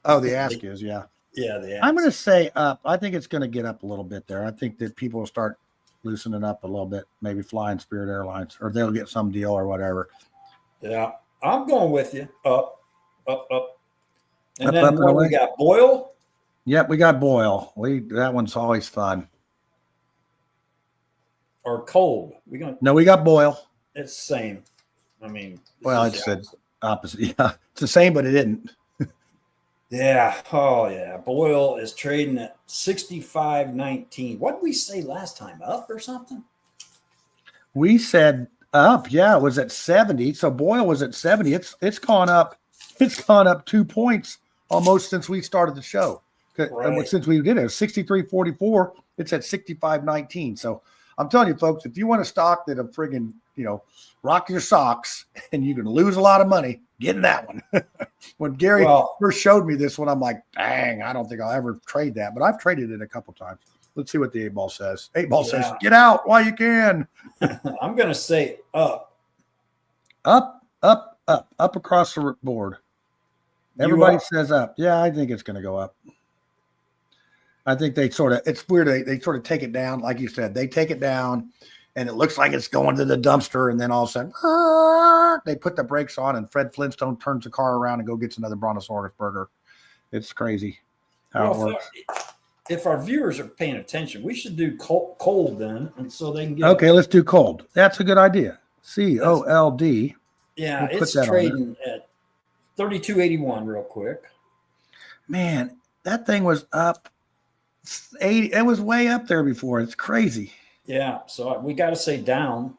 Oh, the ask is, yeah. Yeah, the ask. I'm going to say up. I think it's going to get up a little bit there. I think that people will start loosening up a little bit, maybe flying Spirit Airlines, or they'll get some deal or whatever. Yeah, I'm going with you. Up. And then we got Boyle. Yep, we got Boyle. That one's always fun. Or cold. No, we got Boyle. It's the same. I mean, well, it's the opposite. Yeah, it's the same, but it didn't. Yeah. Oh, yeah. Boyle is trading at 65.19. What did we say last time? Up or something? We said up. Yeah, it was at 70. So Boyle was at 70. It's gone up. It's gone up 2 points almost since we started the show. Right. Since we did it, 63.44. It's at 65.19. So I'm telling you, folks, if you want a stock that'll friggin', rock your socks and you can lose a lot of money, get in that one. When Gary first showed me this one, I'm like, dang, I don't think I'll ever trade that. But I've traded it a couple times. Let's see what the 8-ball says. 8-ball says, get out while you can. I'm going to say up. Up across the board. Everybody says up. Yeah, I think it's going to go up. I think it's weird. They sort of take it down. Like you said, they take it down and it looks like it's going to the dumpster. And then all of a sudden, they put the brakes on and Fred Flintstone turns the car around and gets another Brontosaurus burger. It's crazy how it works. If our viewers are paying attention, we should do cold then. And so they can get. Okay, let's do cold. That's a good idea. COLD. Yeah, it's trading at 32.81 real quick. Man, that thing was up 80. It was way up there before. It's crazy. Yeah, so we got to say down.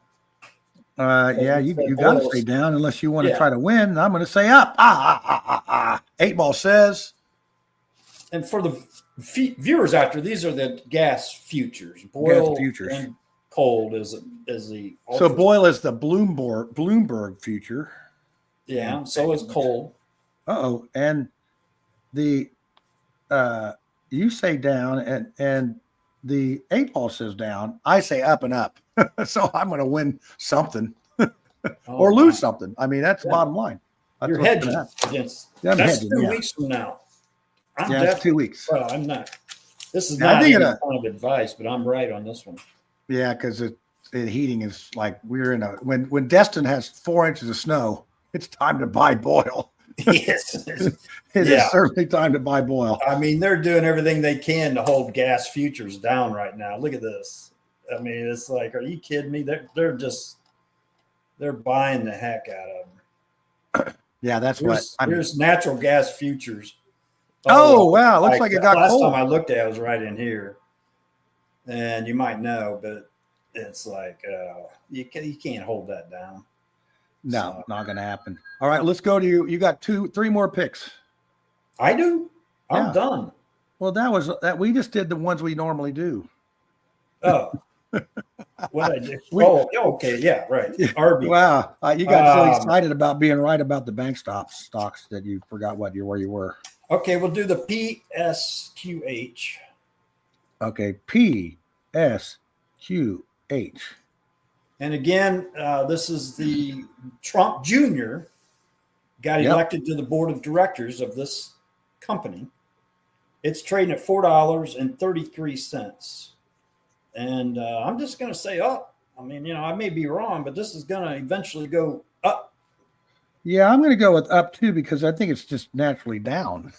Yeah, you got to stay down unless you want to try to win. I'm going to say up. 8-ball says. And for the viewers out there, these are the gas futures. Boyle futures. And cold is the. So Boyle is the Bloomberg future. Yeah, so is cold. And the you say down and the 8-ball says down. I say up and up. So I'm going to win something or lose something. I mean, that's the bottom line. You're hedging against. That's 2 weeks from now. It's 2 weeks. Well, I'm not. This is not any kind of advice, but I'm right on this one. Yeah, because heating is like we're in when Destin has 4 inches of snow. it's time to buy Boyle. Yes. It Yeah. is certainly time to buy Boyle. I mean, they're doing everything they can to hold gas futures down right now. Look at this. I mean, it's like, are you kidding me? They're buying the heck out of them. Yeah, that's Here's natural gas futures. Oh, wow. Looks like it got last cold. time I looked at it, was right in here. And you might know, but it's like you can't hold that down. No, So, not going to happen. All right, let's go to you. You got 3 more picks. I do. I'm done. Well, that we just did the ones we normally do. Oh, what I did? Okay, yeah, right. RB. Wow, you got so excited about being right about the bank stocks that you forgot where you were. Okay, we'll do the PSQH. Okay, PSQH. And again, this is the Trump Jr. got elected to the board of directors of this company. It's trading at $4.33. And I'm just going to say up. I mean, I may be wrong, but this is going to eventually go up. Yeah, I'm going to go with up too, because I think it's just naturally down.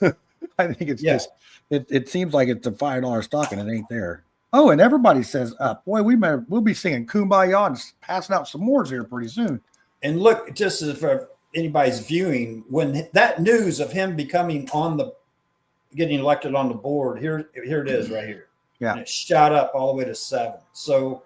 I think it's just, it seems like it's a $5 stock and it ain't there. Oh, and everybody says up. Boy, we'll be singing Kumbaya and passing out some more here pretty soon. And look, just for anybody's viewing, when that news of him getting elected on the board, here it is right here. Yeah. And it shot up all the way to 7. So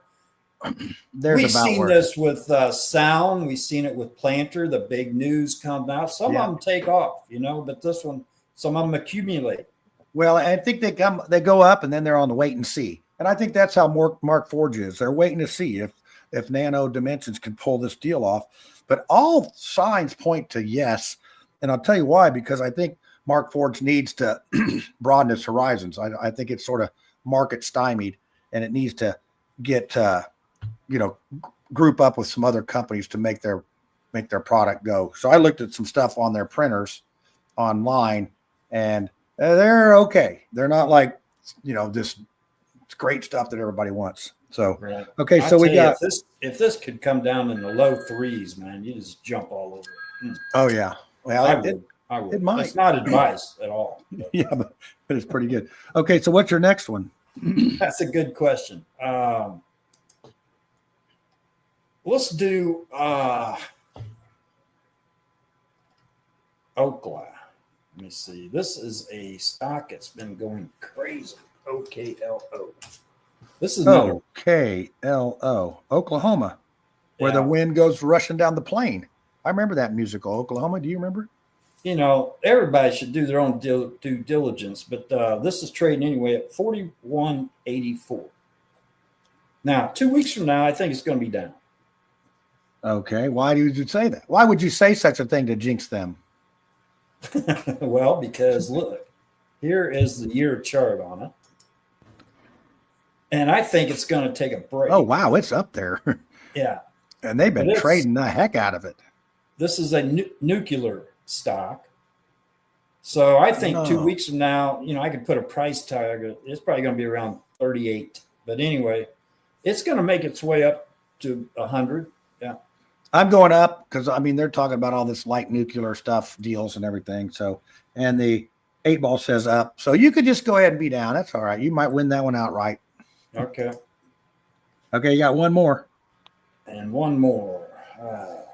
we've seen this with Sound. We've seen it with Planter. The big news come out. Some of them take off, but this one, some of them accumulate. Well, I think they go up and then they're on the wait and see. And I think that's how Markforge is. They're waiting to see if Nano Dimensions can pull this deal off. But all signs point to yes. And I'll tell you why, because I think Markforge needs to broaden its horizons. I think it's sort of market stymied, and it needs to get group up with some other companies to make their product go. So I looked at some stuff on their printers online, and they're okay. They're not like this great stuff that everybody wants. So okay, so we got if this could come down in the low 3s, man, you just jump all over it. Oh yeah, well I would. It might. It's not advice at all. Yeah, but it's pretty good. Okay, so what's your next one? That's a good question. Let's do Okla. Let me see. This is a stock that's been going crazy. OKLO. This is OKLO, Oklahoma, where the wind goes rushing down the plain. I remember that musical, Oklahoma. Do you remember? Everybody should do their own due diligence, but this is trading anyway at 41.84. Now, 2 weeks from now, I think it's going to be down. Okay. Why did you say that? Why would you say such a thing to jinx them? Well, because look, here is the year chart on it. And I think it's going to take a break. Oh, wow. It's up there. Yeah. And they've been trading the heck out of it. This is a nuclear stock. So I think 2 weeks from now, I could put a price target. It's probably going to be around 38. But anyway, it's going to make its way up to 100. Yeah. I'm going up because, they're talking about all this light nuclear stuff, deals and everything. So, and the 8 ball says up. So you could just go ahead and be down. That's all right. You might win that one outright. Okay. Okay, you got one more. And one more. Let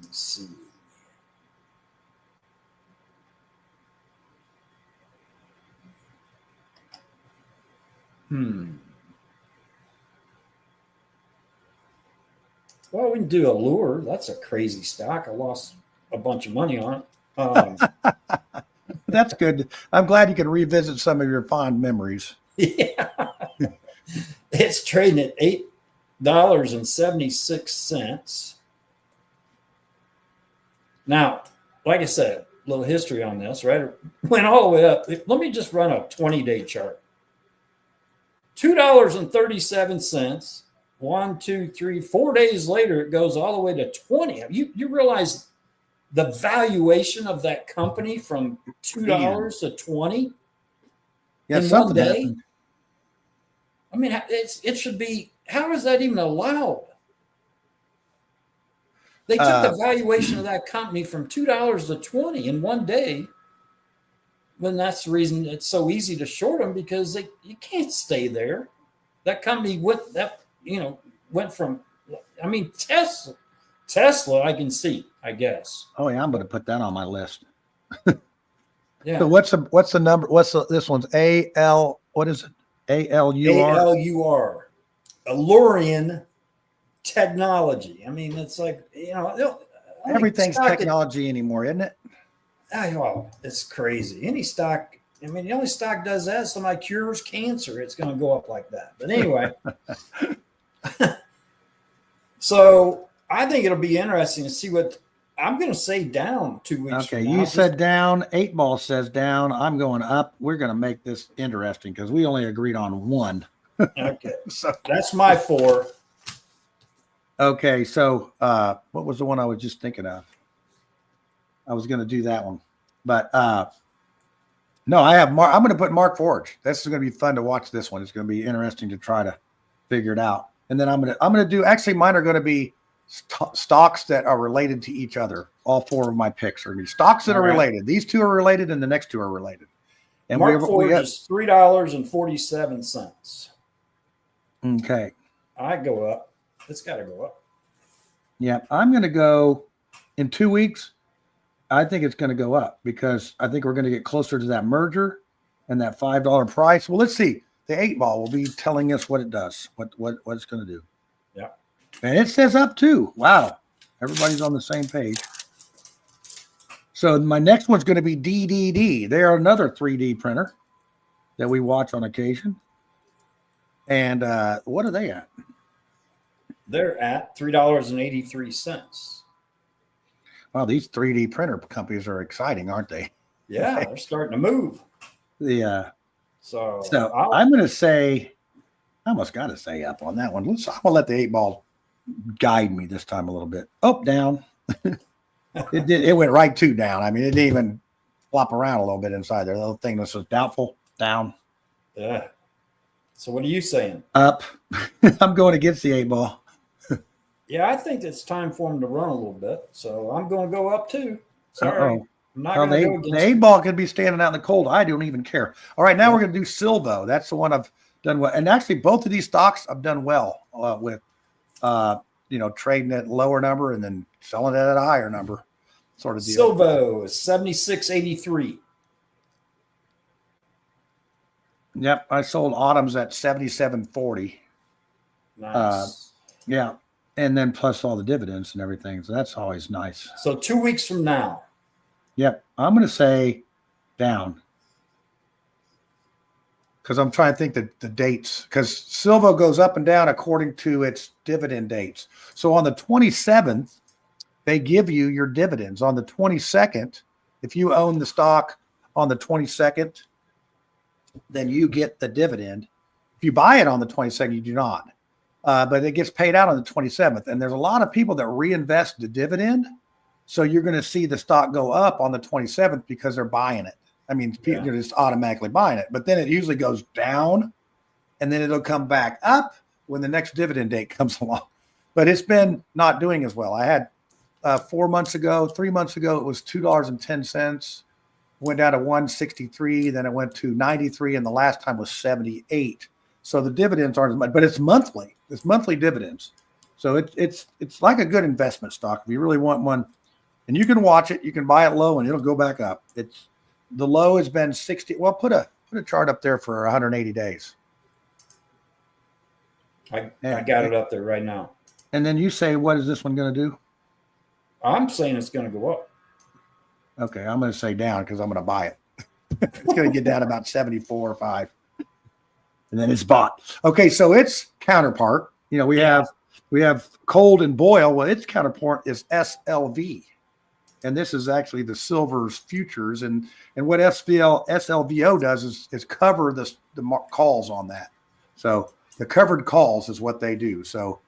me see. Well, we can do Allure. That's a crazy stock. I lost a bunch of money on it. That's good. I'm glad you can revisit some of your fond memories. Yeah. It's trading at $8.76. Now, like I said, a little history on this, right? It went all the way up. Let me just run a 20-day chart. $2.37. 1, 2, 3, 4 days later, it goes all the way to 20. You realize the valuation of that company from $2 to 20 in one day? Happened. It should be. How is that even allowed? They took the valuation of that company from $2 to 20 in one day. When that's the reason it's so easy to short them, because you can't stay there. That company went from, I mean, Tesla, I can see, I guess. Oh yeah, I'm going to put that on my list. Yeah. So what's the number? This one's AL? What is it? ALUR. ALUR, Allurian Technology. I mean, it's like, Everything's technology anymore, isn't it? Oh, it's crazy. Any stock. I mean, the only stock does that. Somebody cures cancer, it's going to go up like that. But anyway, so I think it'll be interesting to see what I'm going to say down 2 weeks. Okay, you said down. 8 Ball says down. I'm going up. We're going to make this interesting because we only agreed on one. Okay, so that's my 4. Okay, so what was the one I was just thinking of? I was going to do that one, but no, I have I'm going to put Markforge. This is going to be fun to watch. This one. It's going to be interesting to try to figure it out. And then I'm going to do. Actually, mine are going to be stocks that are related to each other. All 4 of my picks are going to be stocks that are related. These 2 are related, and the next 2 are related. And Markforge is $3.47. Okay, I go up. It's got to go up. Yeah, I'm going to go in 2 weeks. I think it's going to go up because I think we're going to get closer to that merger and that $5 price. Well, let's see. The 8 Ball will be telling us what it does, what it's going to do. Yeah. And it says up too. Wow. Everybody's on the same page. So my next one's going to be DDD. They are another 3D printer that we watch on occasion. And what are they at? They're at $3.83. Wow, these 3D printer companies are exciting, aren't they? Yeah, they're starting to move. Yeah. So I'm going to say, I almost got to say up on that one. I'm going to let the 8 Ball guide me this time a little bit. Up, down. It went right to down. I mean, it didn't even flop around a little bit inside there. The little thing that says doubtful, down. Yeah. So what are you saying? Up. I'm going against the 8 Ball. Yeah, I think it's time for him to run a little bit. So I'm going to go up too. Sorry. I'm not going to go against the 8 Ball could be standing out in the cold. I don't even care. All right, now we're going to do Silvo. That's the one I've done well. And actually, both of these stocks I've done well with, trading at lower number and then selling it at a higher number sort of deal. Silvo is 76.83. Yep, I sold Autumn's at 77.40. Nice. Yeah, and then plus all the dividends and everything. So that's always nice. So 2 weeks from now. Yep, I'm going to say down because I'm trying to think the dates because Silvo goes up and down according to its dividend dates. So on the 27th, they give you your dividends. On the 22nd, if you own the stock on the 22nd, then you get the dividend. If you buy it on the 22nd, you do not. But it gets paid out on the 27th. And there's a lot of people that reinvest the dividend. So you're going to see the stock go up on the 27th because they're buying it. I mean, people are just automatically buying it. But then it usually goes down and then it'll come back up when the next dividend date comes along. But it's been not doing as well. I had 3 months ago, it was $2.10. Went down to 163, then it went to 93, and the last time was 78. So the dividends aren't as much, but it's monthly. It's monthly dividends. So it's like a good investment stock if you really want one. And you can watch it. You can buy it low, and it'll go back up. The low has been 60. Well, put a chart up there for 180 days. I got it up there right now. And then you say, what is this one going to do? I'm saying it's going to go up. Okay, I'm going to say down because I'm going to buy it. It's going to get down about 74 or 5. And then it's bought. Okay, so its counterpart, we have cold and boil. Well, its counterpart is SLV. And this is actually the silver's futures. And what SLVO does is cover the calls on that. So the covered calls is what they do. So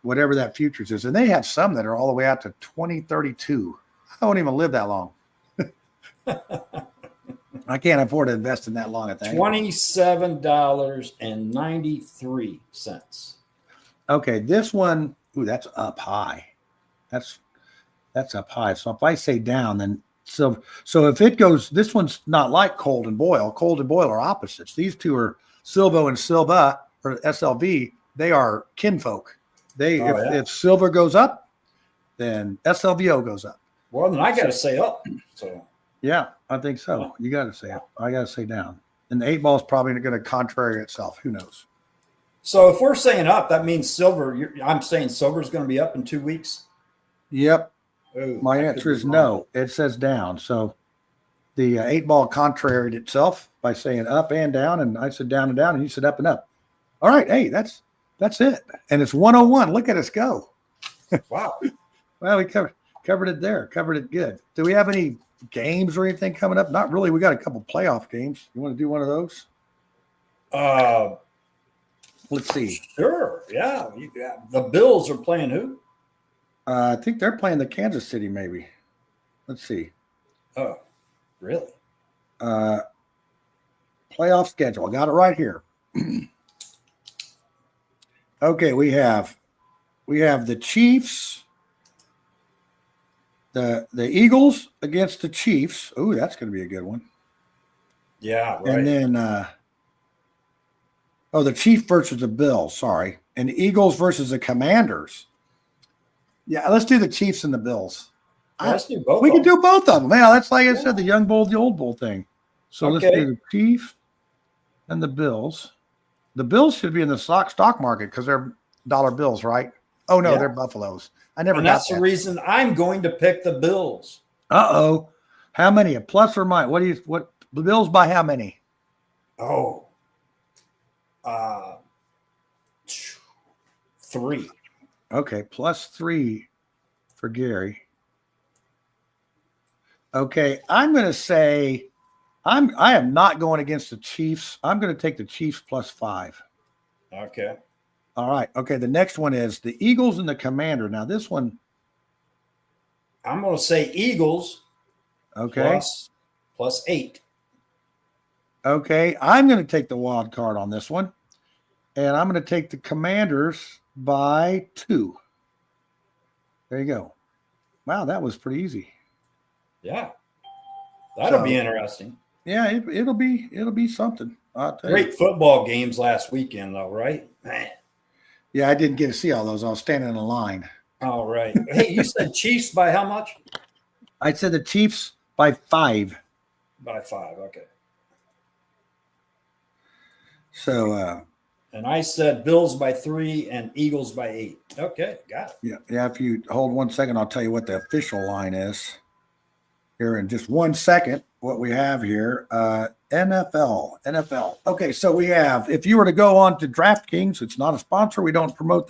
whatever that futures is. And they have some that are all the way out to 2032. I won't even live that long. I can't afford to invest in that long, I think. $27.93. Okay, this one, that's up high. That's up high. So if I say down, then so if it goes, this one's not like cold and boil. Cold and boil are opposites. These two are Silvo and Silva or SLV. They are kinfolk. If silver goes up, then SLVO goes up. Well, then I got to say up. So yeah, I think so. You got to say up. I got to say down. And the 8 ball is probably going to contrary itself. Who knows? So if we're saying up, that means silver. I'm saying silver is going to be up in 2 weeks. Yep. Ooh, my answer is no. It says down. So the 8 ball contraried itself by saying up and down, and I said down and down, and you said up and up. All right, hey, that's it. And it's 101. Look at us go. Wow. Well, we covered it there. Covered it good. Do we have any games or anything coming up? Not really. We got a couple playoff games. You want to do one of those? Let's see. Sure. Yeah. The Bills are playing who? I think they're playing the Kansas City, maybe. Let's see. Oh, really? Playoff schedule. I got it right here. Okay, we have the Chiefs, the Eagles against the Chiefs. Oh, that's going to be a good one. Yeah, right. And then the Chiefs versus the Bills, sorry. And the Eagles versus the Commanders. Yeah, let's do the Chiefs and the Bills. Let's do both. We can do both of them. Yeah, that's like I said, the young bull, the old bull thing. So let's do the Chiefs and the Bills. The Bills should be in the stock market because they're dollar bills, right? Oh no, they're Buffaloes. I never. And that's the reason I'm going to pick the Bills. Uh-oh. How many? A plus or minus? What the Bills by how many? Oh. 3. Okay, +3 for Gary. Okay, I'm going to say I am not going against the Chiefs. I'm going to take the Chiefs +5. Okay. All right. Okay, the next one is the Eagles and the Commander. Now this one, I'm going to say Eagles. Okay. +8. Okay, I'm going to take the wild card on this one, and I'm going to take the Commanders by 2. There you go. Wow, that was pretty easy. Yeah, that'll be interesting. Yeah, it'll be something. I'll tell Great you. football games last weekend, though, right? Man. Yeah, I didn't get to see all those. I was standing in a line. All right. Hey, you said Chiefs by how much? I said the Chiefs by 5. By 5. Okay. So. And I said Bills by 3 and Eagles by 8. Okay, got it. Yeah. If you hold 1 second, I'll tell you what the official line is. Here in just 1 second, what we have here, NFL. Okay, so we have, if you were to go on to DraftKings, it's not a sponsor. We don't promote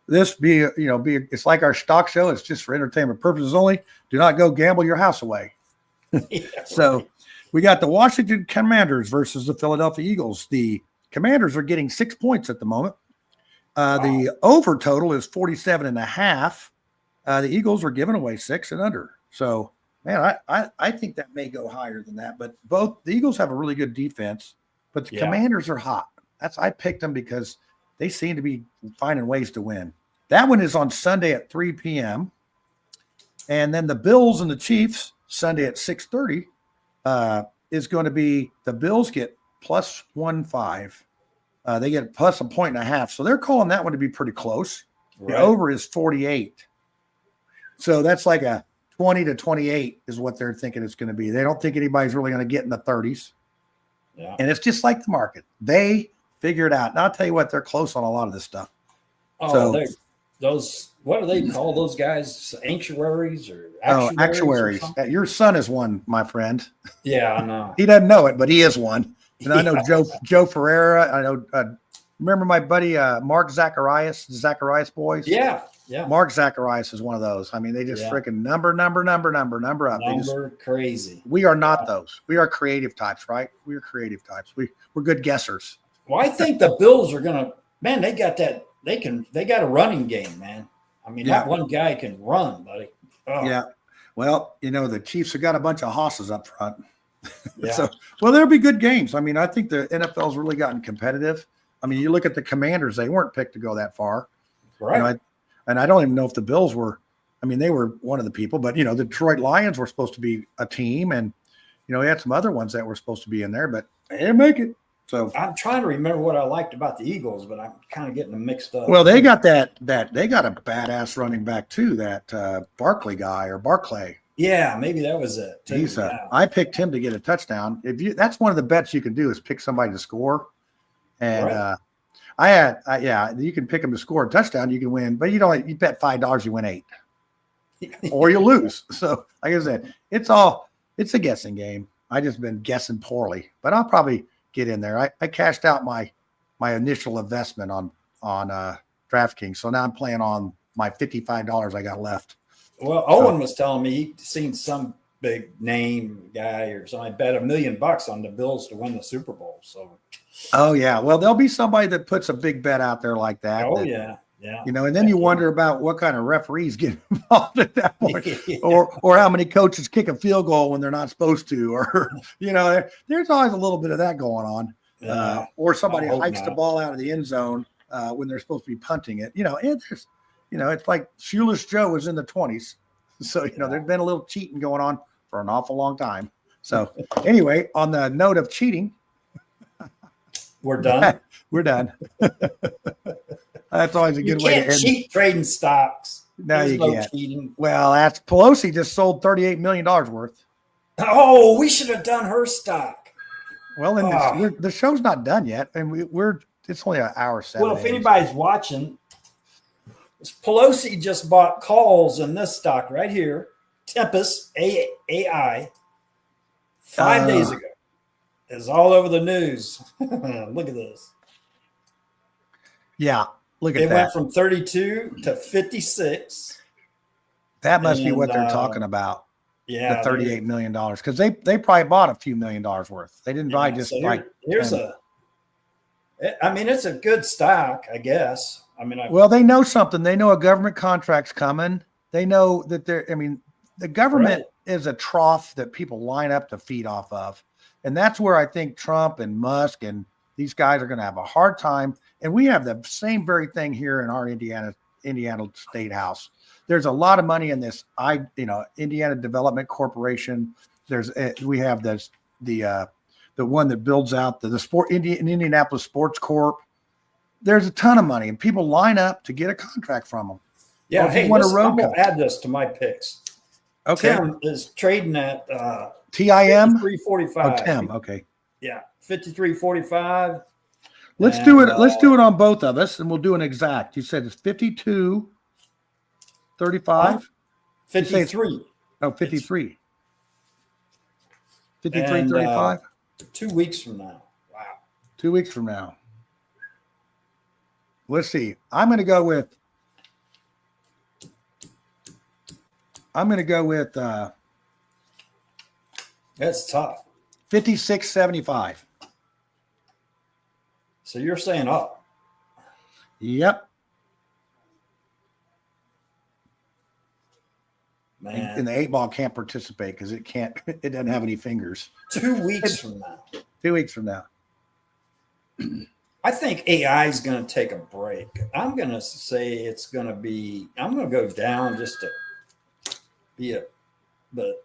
it's like our stock show. It's just for entertainment purposes only. Do not go gamble your house away. Yeah, so we got the Washington Commanders versus the Philadelphia Eagles. The Commanders are getting 6 points at the moment. The over total is 47.5. The Eagles are giving away 6 and under. So, man, I think that may go higher than that. But both the Eagles have a really good defense, but the Commanders are hot. I picked them because they seem to be finding ways to win. That one is on Sunday at 3 p.m. And then the Bills and the Chiefs, Sunday at 6:30, is going to be the Bills get +1.5. They get plus 1.5. So they're calling that one to be pretty close. Right. The over is 48. So that's like a 20 to 28 is what they're thinking it's going to be. They don't think anybody's really going to get in the 30s. Yeah. And it's just like the market. They figure it out. And I'll tell you what, they're close on a lot of this stuff. Oh, those, what do they call those guys? Actuaries or actuaries? Oh, actuaries. Your son is one, my friend. Yeah, I know. He doesn't know it, but he is one. And I know Joe Ferreira. I know, remember my buddy Mark Zacharias, the Zacharias boys? Yeah. Mark Zacharias is one of those. I mean, they just freaking number up. Crazy. We are not those. We are creative types, right? We are creative types. We're good guessers. Well, I think the Bills are gonna. Man, they got that. They got a running game, man. I mean, that one guy can run, buddy. Oh. Yeah. Well, the Chiefs have got a bunch of hosses up front. Yeah. So, there'll be good games. I mean, I think the NFL's really gotten competitive. I mean, you look at the Commanders; they weren't picked to go that far, right? And I don't even know if the Bills were I mean, they were one of the people, but the Detroit Lions were supposed to be a team, and we had some other ones that were supposed to be in there, but they didn't make it. So I'm trying to remember what I liked about the Eagles, but I'm kind of getting them mixed up. Well, they got that they got a badass running back too, that Barkley guy or Barclay. Yeah, maybe that was it. He's I picked him to get a touchdown. That's one of the bets you can do is pick somebody to score. And right. You can pick them to score a touchdown, you can win, but you bet $5 you win 8. Or you lose. So like I said, it's a guessing game. I just been guessing poorly, but I'll probably get in there. I cashed out my initial investment on DraftKings, so now I'm playing on my $55 I got left. Well, Owen was telling me he'd seen some big name guy or something bet $1 million on the Bills to win the Super Bowl. So, oh yeah, well there'll be somebody that puts a big bet out there like that. Oh yeah. And then you wonder about what kind of referees get involved at that point, or how many coaches kick a field goal when they're not supposed to, or there's always a little bit of that going on, or somebody hikes the ball out of the end zone when they're supposed to be punting it. It's like Shoeless Joe was in the 20s, so there's been a little cheating going on for an awful long time. So anyway, on the note of cheating, we're done. We're done. That's always a good way to end. Cheat trading stocks. No, you can't. Cheating. Well, that's Pelosi just sold $38 million worth. Oh, we should have done her stock. Well, then the show's not done yet, and it's only an hour 7. Well, if anybody's watching, Pelosi just bought calls in this stock right here, Tempest AI, 5 days ago. It's all over the news. Look at this. Yeah. Look at it that. Went from 32 to 56. That must be what they're talking about. Yeah, the $38 million, because they probably bought a few $1 million worth. They didn't buy just here's it's a good stock, I guess. Well, they know something. They know a government contract's coming. They know that the government is a trough that people line up to feed off of, and that's where I think Trump and Musk and these guys are going to have a hard time. And we have the same very thing here in our Indiana State House. There's a lot of money in this, Indiana Development Corporation. We have the one that builds out the Indianapolis Sports Corp. There's a ton of money, and people line up to get a contract from them. Yeah, I'm going to add this to my picks. Okay. Tim is trading at TIM? 53.45. Oh, Tim, okay. Yeah, 53.45. Let's do it. Let's do it on both of us, and we'll do an exact. You said it's 52.35? 53. Oh, 53. 53.35? 2 weeks from now. Wow. 2 weeks from now. Let's see. I'm going to go with that's tough. 56.75. So you're saying up? Yep. Man. And the 8-ball can't participate because it doesn't have any fingers. 2 weeks from now. 2 weeks from now. I think AI is going to take a break. I'm going to say I'm going to go down just to but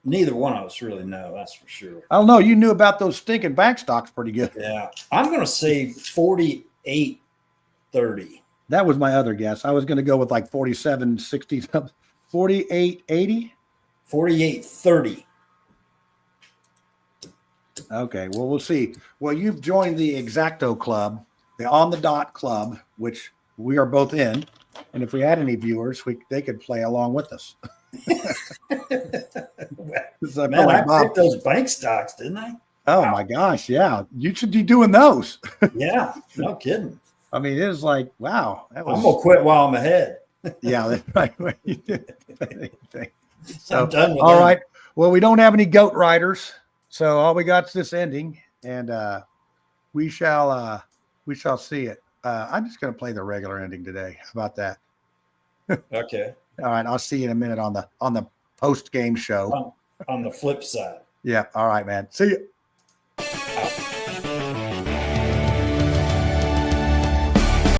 neither one of us really know, that's for sure. I don't know. You knew about those stinking back stocks pretty good. Yeah. I'm going to say 48.30. That was my other guess. I was going to go with like 47.60, 48.80. 48.30. Okay, well, we'll see. Well, you've joined the Exacto Club, the On the Dot Club, which we are both in. And if we had any viewers, they could play along with us. Man, I picked those bank stocks, didn't I? Oh, wow. My gosh, yeah. You should be doing those. Yeah, no kidding. I mean, it was like, wow. I'm going to quit while I'm ahead. Yeah, that's right. So, all right. Well, we don't have any goat riders. So all we got is this ending, and we shall see it. I'm just going to play the regular ending today. How about that? Okay. All right. I'll see you in a minute on the post game show. On the flip side. Yeah. All right, man. See you.